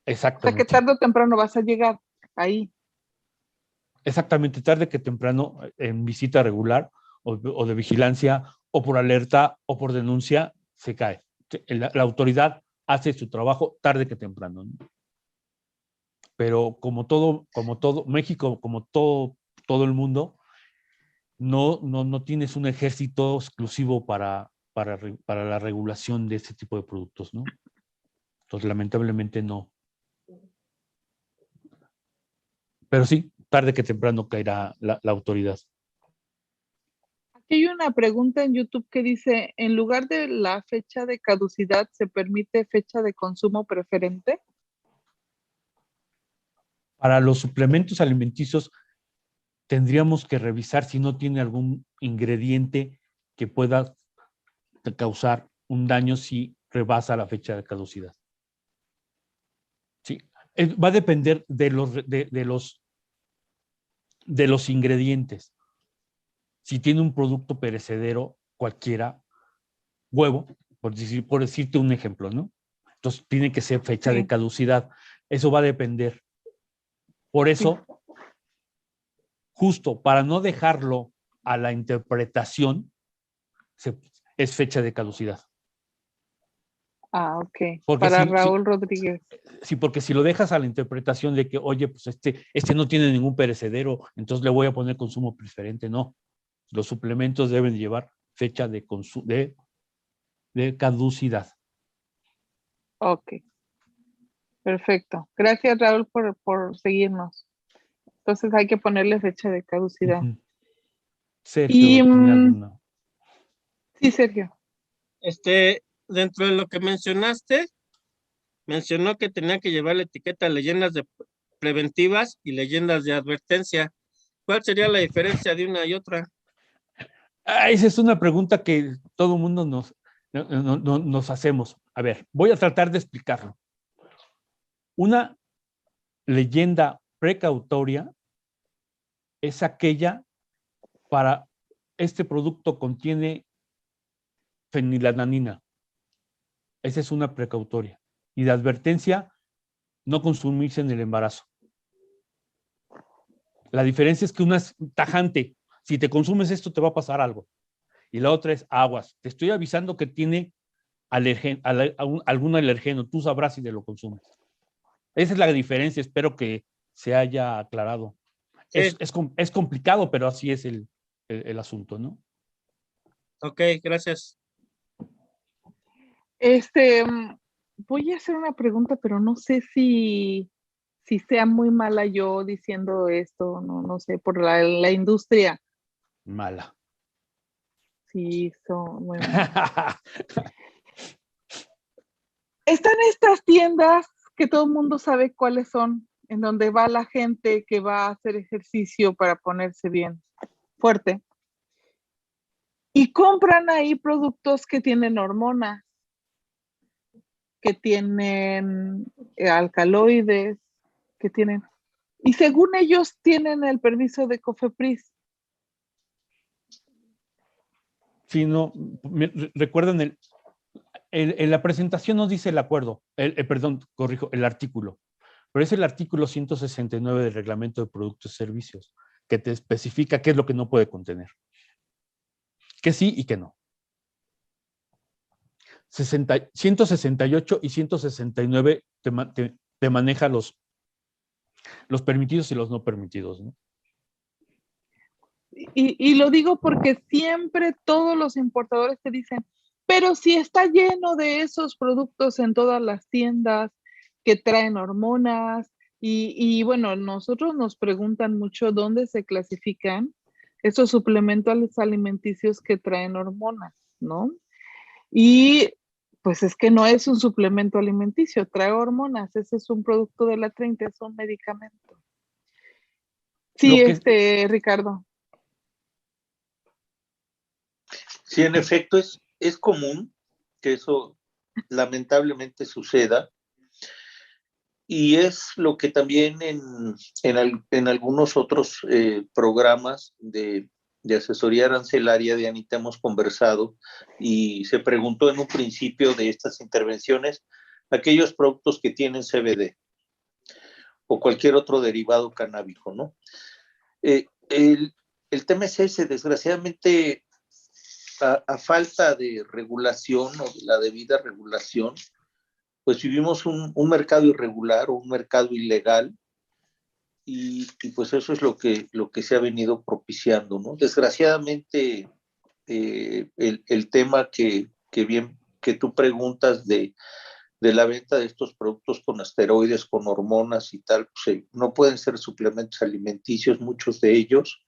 Exactamente. O sea que tarde o temprano vas a llegar ahí. Exactamente, tarde que temprano, en visita regular o de vigilancia o por alerta o por denuncia, se cae. La autoridad hace su trabajo tarde que temprano, ¿no? Pero como todo México, como todo el mundo, no tienes un ejército exclusivo para la regulación de este tipo de productos, ¿no? Entonces, lamentablemente no. Pero sí, tarde que temprano caerá la autoridad. Aquí hay una pregunta en YouTube que dice, en lugar de la fecha de caducidad, ¿se permite fecha de consumo preferente? Para los suplementos alimenticios, tendríamos que revisar si no tiene algún ingrediente que pueda causar un daño si rebasa la fecha de caducidad. Sí, va a depender de los ingredientes. Si tiene un producto perecedero cualquiera, huevo, por decirte un ejemplo, ¿no? Entonces tiene que ser fecha de caducidad. Eso va a depender. Por eso, justo para no dejarlo a la interpretación, es fecha de caducidad. Ah, ok. Porque para Raúl Rodríguez. Sí, porque si lo dejas a la interpretación de que, oye, pues este no tiene ningún perecedero, entonces le voy a poner consumo preferente, no. Los suplementos deben llevar fecha de caducidad. Ok. Perfecto. Gracias, Raúl, por seguirnos. Entonces hay que ponerle fecha de caducidad. Sergio, ¿tiene alguna? Sí, Sergio. Dentro de lo que mencionó que tenía que llevar la etiqueta leyendas preventivas y leyendas de advertencia. ¿Cuál sería la diferencia de una y otra? Esa es una pregunta que todo el mundo nos hacemos. A ver, voy a tratar de explicarlo. Una leyenda precautoria es aquella para este producto contiene fenilalanina. Esa es una precautoria. Y de advertencia, no consumirse en el embarazo. La diferencia es que una es tajante. Si te consumes esto, te va a pasar algo. Y la otra es aguas. Te estoy avisando que tiene algún alergeno. Tú sabrás si te lo consumes. Esa es la diferencia. Espero que se haya aclarado. Sí. Es complicado, pero así es el asunto, ¿no? Ok, gracias. Voy a hacer una pregunta, pero no sé si sea muy mala yo diciendo esto, no sé, por la industria. Mala. Sí, son muy malas. Están estas tiendas que todo el mundo sabe cuáles son, en donde va la gente que va a hacer ejercicio para ponerse bien fuerte. Y compran ahí productos que tienen hormonas, que tienen alcaloides, que tienen... Y según ellos tienen el permiso de COFEPRIS. Sí, no, recuerden, en la presentación nos dice el acuerdo, perdón, corrijo, el artículo, pero es el artículo 169 del Reglamento de Productos y Servicios, que te especifica qué es lo que no puede contener, que sí y que no. 168 y 169 te maneja los permitidos y los no permitidos, ¿no? Y lo digo porque siempre todos los importadores te dicen, pero si está lleno de esos productos en todas las tiendas que traen hormonas, y bueno, nosotros nos preguntan mucho dónde se clasifican esos suplementos alimenticios que traen hormonas, ¿no? Y pues es que no es un suplemento alimenticio, trae hormonas, ese es un producto de la 30, es un medicamento. Sí, Ricardo. Sí, en efecto, es común que eso lamentablemente suceda, y es lo que también en algunos otros programas de asesoría arancelaria de Anita hemos conversado, y se preguntó en un principio de estas intervenciones aquellos productos que tienen CBD o cualquier otro derivado canábico, ¿no? El tema es ese, desgraciadamente, a falta de regulación o de la debida regulación, pues vivimos un mercado irregular o un mercado ilegal, y pues eso es lo que se ha venido propiciando, ¿no? Desgraciadamente, el tema que tú preguntas de la venta de estos productos con esteroides, con hormonas y tal, pues, no pueden ser suplementos alimenticios, muchos de ellos.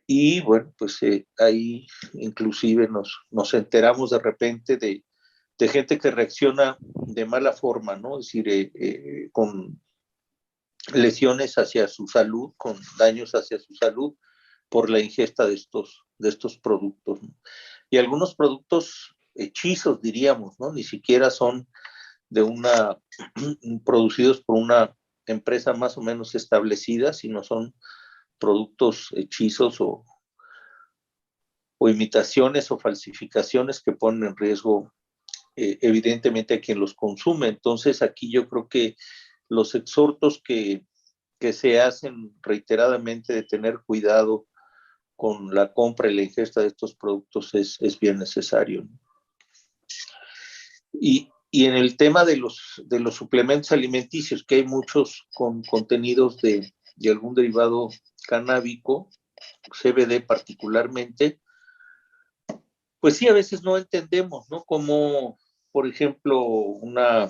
Y bueno, pues ahí inclusive nos enteramos de repente de gente que reacciona de mala forma, ¿no? Es decir, con lesiones hacia su salud, con daños hacia su salud por la ingesta de estos productos, ¿no? Y algunos productos hechizos, diríamos, ¿no? Ni siquiera son producidos por una empresa más o menos establecida, sino son productos hechizos o imitaciones o falsificaciones que ponen en riesgo evidentemente a quien los consume. Entonces aquí yo creo que los exhortos que se hacen reiteradamente de tener cuidado con la compra y la ingesta de estos productos es bien necesario, ¿no? Y en el tema de los suplementos alimenticios, que hay muchos con contenidos de algún derivado canábico, CBD particularmente, pues sí, a veces no entendemos, ¿no? Como, por ejemplo, una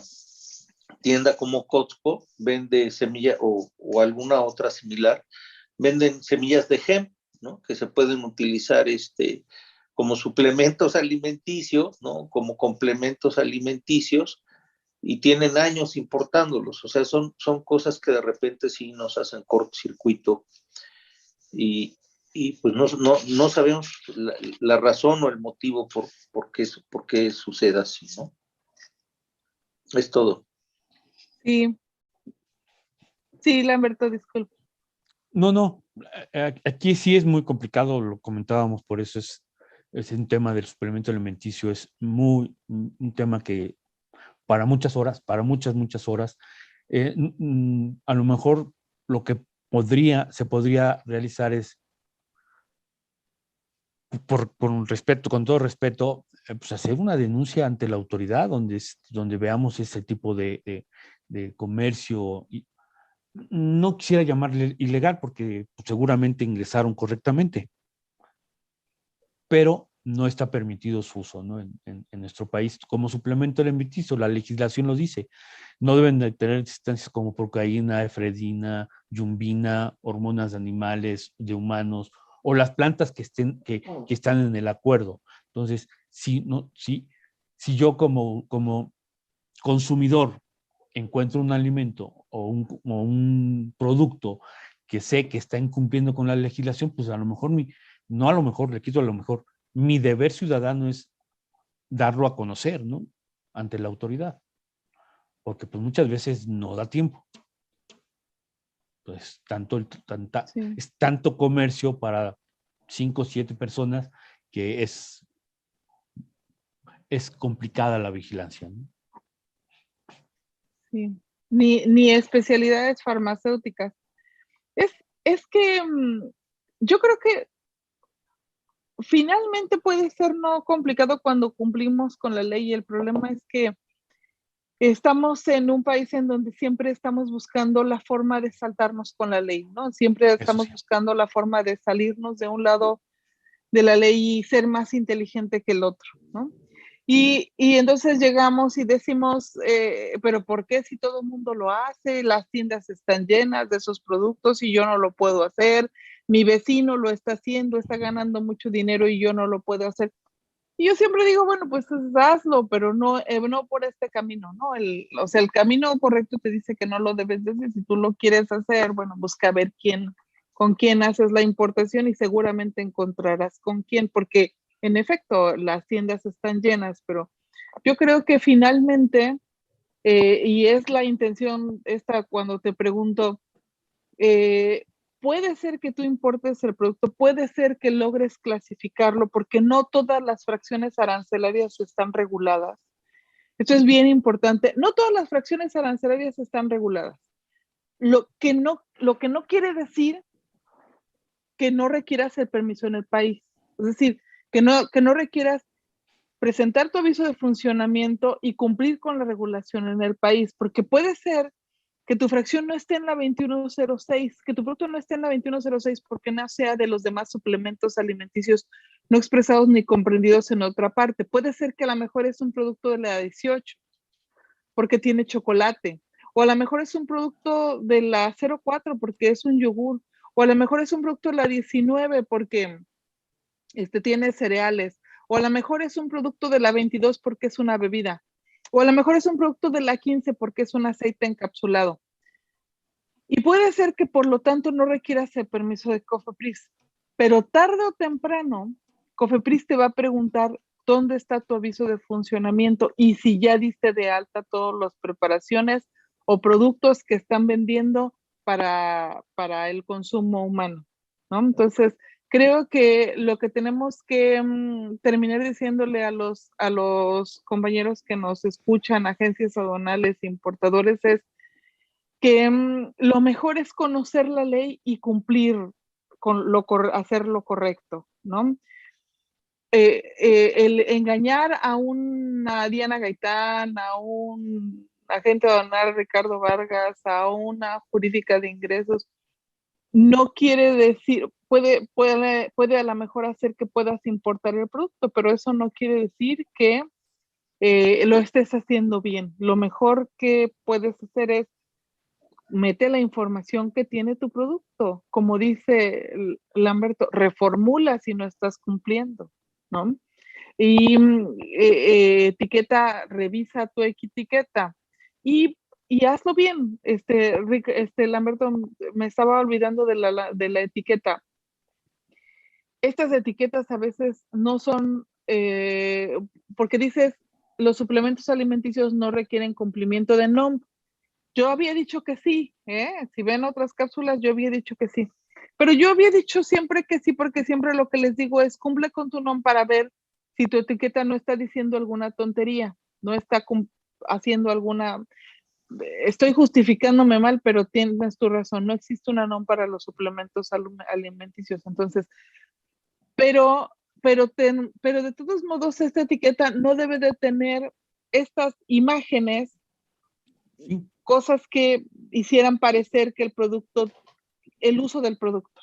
tienda como Costco vende semilla o alguna otra similar, venden semillas de hemp, ¿no? Que se pueden utilizar como suplementos alimenticios, ¿no? Como complementos alimenticios, y tienen años importándolos. O sea, son cosas que de repente sí nos hacen cortocircuito, y pues no sabemos la razón o el motivo por qué sucede así, ¿no? Es todo. Sí. Sí, Lamberto, disculpe. No, aquí sí es muy complicado, lo comentábamos, por eso es un tema del suplemento alimenticio, es un tema que para muchas horas, para muchas horas, a lo mejor lo que se podría realizar es, con todo respeto, pues hacer una denuncia ante la autoridad donde veamos ese tipo de comercio. No quisiera llamarle ilegal porque pues, seguramente ingresaron correctamente, pero no está permitido su uso, ¿no? En nuestro país como suplemento alimenticio. La legislación lo dice. No deben de tener sustancias como procaína, efedrina, yumbina, hormonas de animales, de humanos, o las plantas que están en el acuerdo. Entonces, si yo como consumidor encuentro un alimento o un producto que sé que está incumpliendo con la legislación, pues a lo mejor mi deber ciudadano es darlo a conocer, ¿no? Ante la autoridad. Porque pues muchas veces no da tiempo. Pues es tanto comercio para 5 o 7 personas que es complicada la vigilancia, ¿no? Sí. Ni especialidades farmacéuticas. Es que yo creo que finalmente puede ser no complicado cuando cumplimos con la ley. El problema es que estamos en un país en donde siempre estamos buscando la forma de saltarnos con la ley, ¿no? Siempre estamos buscando la forma de salirnos de un lado de la ley y ser más inteligente que el otro, ¿no? Y entonces llegamos y decimos, pero ¿por qué si todo el mundo lo hace? Las tiendas están llenas de esos productos y yo no lo puedo hacer. Mi vecino lo está haciendo, está ganando mucho dinero y yo no lo puedo hacer. Y yo siempre digo, bueno, pues hazlo, pero no por este camino, ¿no? O sea, el camino correcto te dice que no lo debes de hacer. Si tú lo quieres hacer, bueno, busca ver con quién haces la importación y seguramente encontrarás con quién, porque en efecto las tiendas están llenas, pero yo creo que finalmente, y es la intención esta cuando te pregunto, puede ser que tú importes el producto, puede ser que logres clasificarlo, porque no todas las fracciones arancelarias están reguladas. Esto es bien importante. No todas las fracciones arancelarias están reguladas. Lo que no quiere decir que no requieras el permiso en el país. Es decir, que no requieras presentar tu aviso de funcionamiento y cumplir con la regulación en el país, porque puede ser que tu fracción no esté en la 2106, que tu producto no esté en la 2106 porque no sea de los demás suplementos alimenticios no expresados ni comprendidos en otra parte. Puede ser que a lo mejor es un producto de la 18 porque tiene chocolate, o a lo mejor es un producto de la 04 porque es un yogur, o a lo mejor es un producto de la 19 porque tiene cereales, o a lo mejor es un producto de la 22 porque es una bebida, o a lo mejor es un producto de la 15 porque es un aceite encapsulado. Y puede ser que por lo tanto no requieras el permiso de COFEPRIS, pero tarde o temprano COFEPRIS te va a preguntar dónde está tu aviso de funcionamiento y si ya diste de alta todas las preparaciones o productos que están vendiendo para el consumo humano, ¿no? Entonces, creo que lo que tenemos que terminar diciéndole a los compañeros que nos escuchan, agencias aduanales, importadores, es que lo mejor es conocer la ley y cumplir hacer lo correcto, ¿no? El engañar a una Diana Gaitán, a un agente aduanal Ricardo Vargas, a una jurídica de ingresos, no quiere decir, puede a lo mejor hacer que puedas importar el producto, pero eso no quiere decir que lo estés haciendo bien. Lo mejor que puedes hacer es mete la información que tiene tu producto. Como dice Lamberto, reformula si no estás cumpliendo, ¿no? Y etiqueta, revisa tu etiqueta y hazlo bien. Lamberto, me estaba olvidando de la etiqueta. Estas etiquetas a veces no son, porque dices, los suplementos alimenticios no requieren cumplimiento de NOM. Yo había dicho que sí, si ven otras cápsulas, yo había dicho que sí. Pero yo había dicho siempre que sí, porque siempre lo que les digo es cumple con tu NOM para ver si tu etiqueta no está diciendo alguna tontería, no está haciendo alguna... estoy justificándome mal, pero tienes tu razón, no existe una NOM para los suplementos alimenticios, entonces, pero de todos modos esta etiqueta no debe de tener estas imágenes, cosas que hicieran parecer que el uso del producto.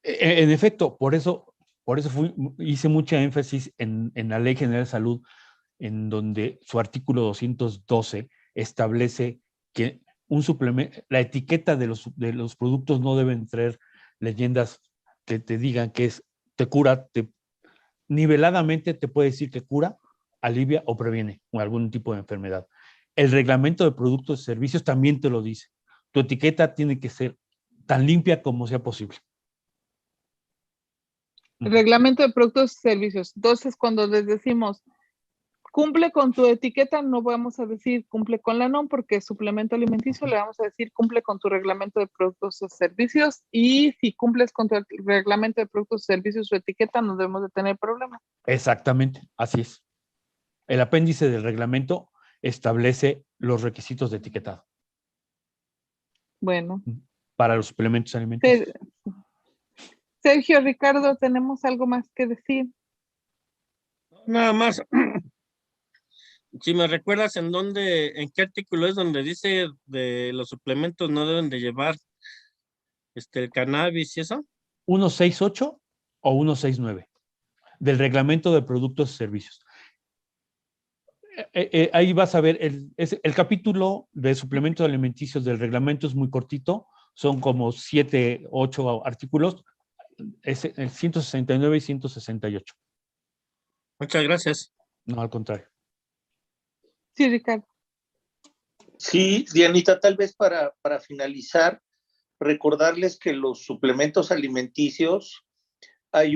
En efecto, por eso hice mucha énfasis en la Ley General de Salud, en donde su artículo 212 establece que un suplemento, la etiqueta de los productos no deben traer leyendas que te digan que te cura, niveladamente te puede decir que cura, alivia o previene algún tipo de enfermedad. El reglamento de productos y servicios también te lo dice. Tu etiqueta tiene que ser tan limpia como sea posible. El reglamento de productos y servicios. Entonces, cuando les decimos cumple con tu etiqueta, no vamos a decir cumple con la NOM, porque es suplemento alimenticio, le vamos a decir cumple con tu reglamento de productos y servicios, y si cumples con tu reglamento de productos y servicios, su etiqueta, no debemos de tener problema. Exactamente, así es. El apéndice del reglamento establece los requisitos de etiquetado. Bueno. Para los suplementos alimenticios. Sergio, Ricardo, ¿tenemos algo más que decir? Nada más. Si me recuerdas en qué artículo es donde dice de los suplementos no deben de llevar el cannabis y eso. 168 o 169 del reglamento de productos y servicios. Ahí vas a ver, el capítulo de suplementos alimenticios del reglamento es muy cortito, son como 7, 8 artículos, es el 169 y 168. Muchas gracias. No, al contrario. Sí, Ricardo. Sí, Dianita, tal vez para finalizar, recordarles que los suplementos alimenticios, hay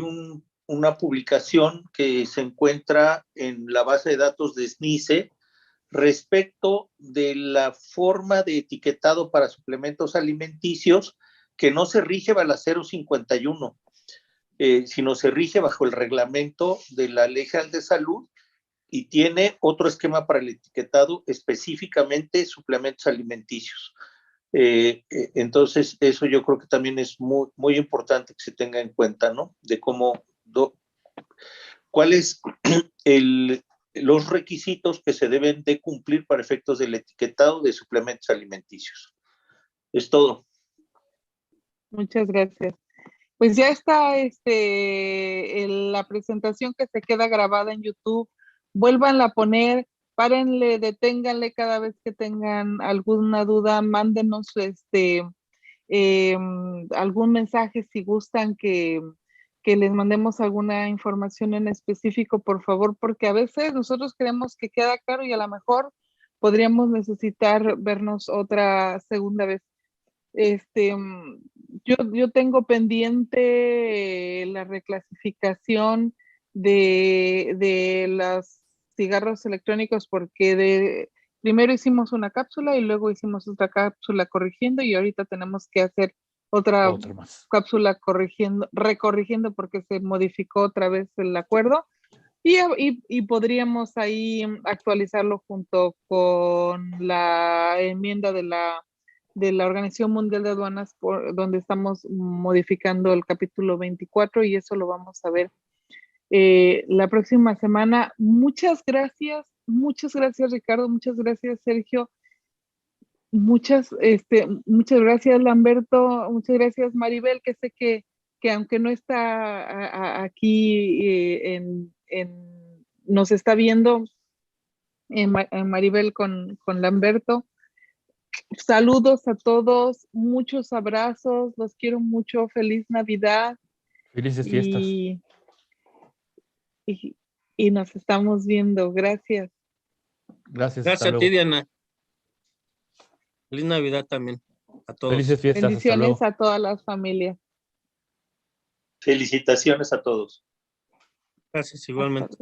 una publicación que se encuentra en la base de datos de SNICE respecto de la forma de etiquetado para suplementos alimenticios que no se rige bajo la 051, sino se rige bajo el reglamento de la Ley General de Salud y tiene otro esquema para el etiquetado específicamente suplementos alimenticios. Entonces, eso yo creo que también es muy, muy importante que se tenga en cuenta, ¿no? De cuáles los requisitos que se deben de cumplir para efectos del etiquetado de suplementos alimenticios. Es todo. Muchas gracias. Pues ya está la presentación que se queda grabada en YouTube. Vuélvanla a poner, párenle, deténganle cada vez que tengan alguna duda, mándenos algún mensaje si gustan que les mandemos alguna información en específico, por favor, porque a veces nosotros creemos que queda claro y a lo mejor podríamos vernos otra segunda vez. Yo tengo pendiente la reclasificación de los cigarros electrónicos porque primero hicimos una cápsula y luego hicimos otra cápsula corrigiendo y ahorita tenemos que hacer otra más. Cápsula recorrigiendo porque se modificó otra vez el acuerdo y podríamos ahí actualizarlo junto con la enmienda de la Organización Mundial de Aduanas, donde estamos modificando el capítulo 24 y eso lo vamos a ver la próxima semana. Muchas gracias Ricardo, muchas gracias Sergio, muchas gracias Lamberto, muchas gracias Maribel, que sé que aunque no está aquí nos está viendo en Maribel con Lamberto. Saludos a todos, muchos abrazos, los quiero mucho, feliz Navidad. Felices fiestas. Y nos estamos viendo, gracias. Gracias a ti, Diana. Feliz Navidad también a todos. Felices fiestas. Bendiciones a todas las familias. Felicitaciones a todos. Gracias, igualmente.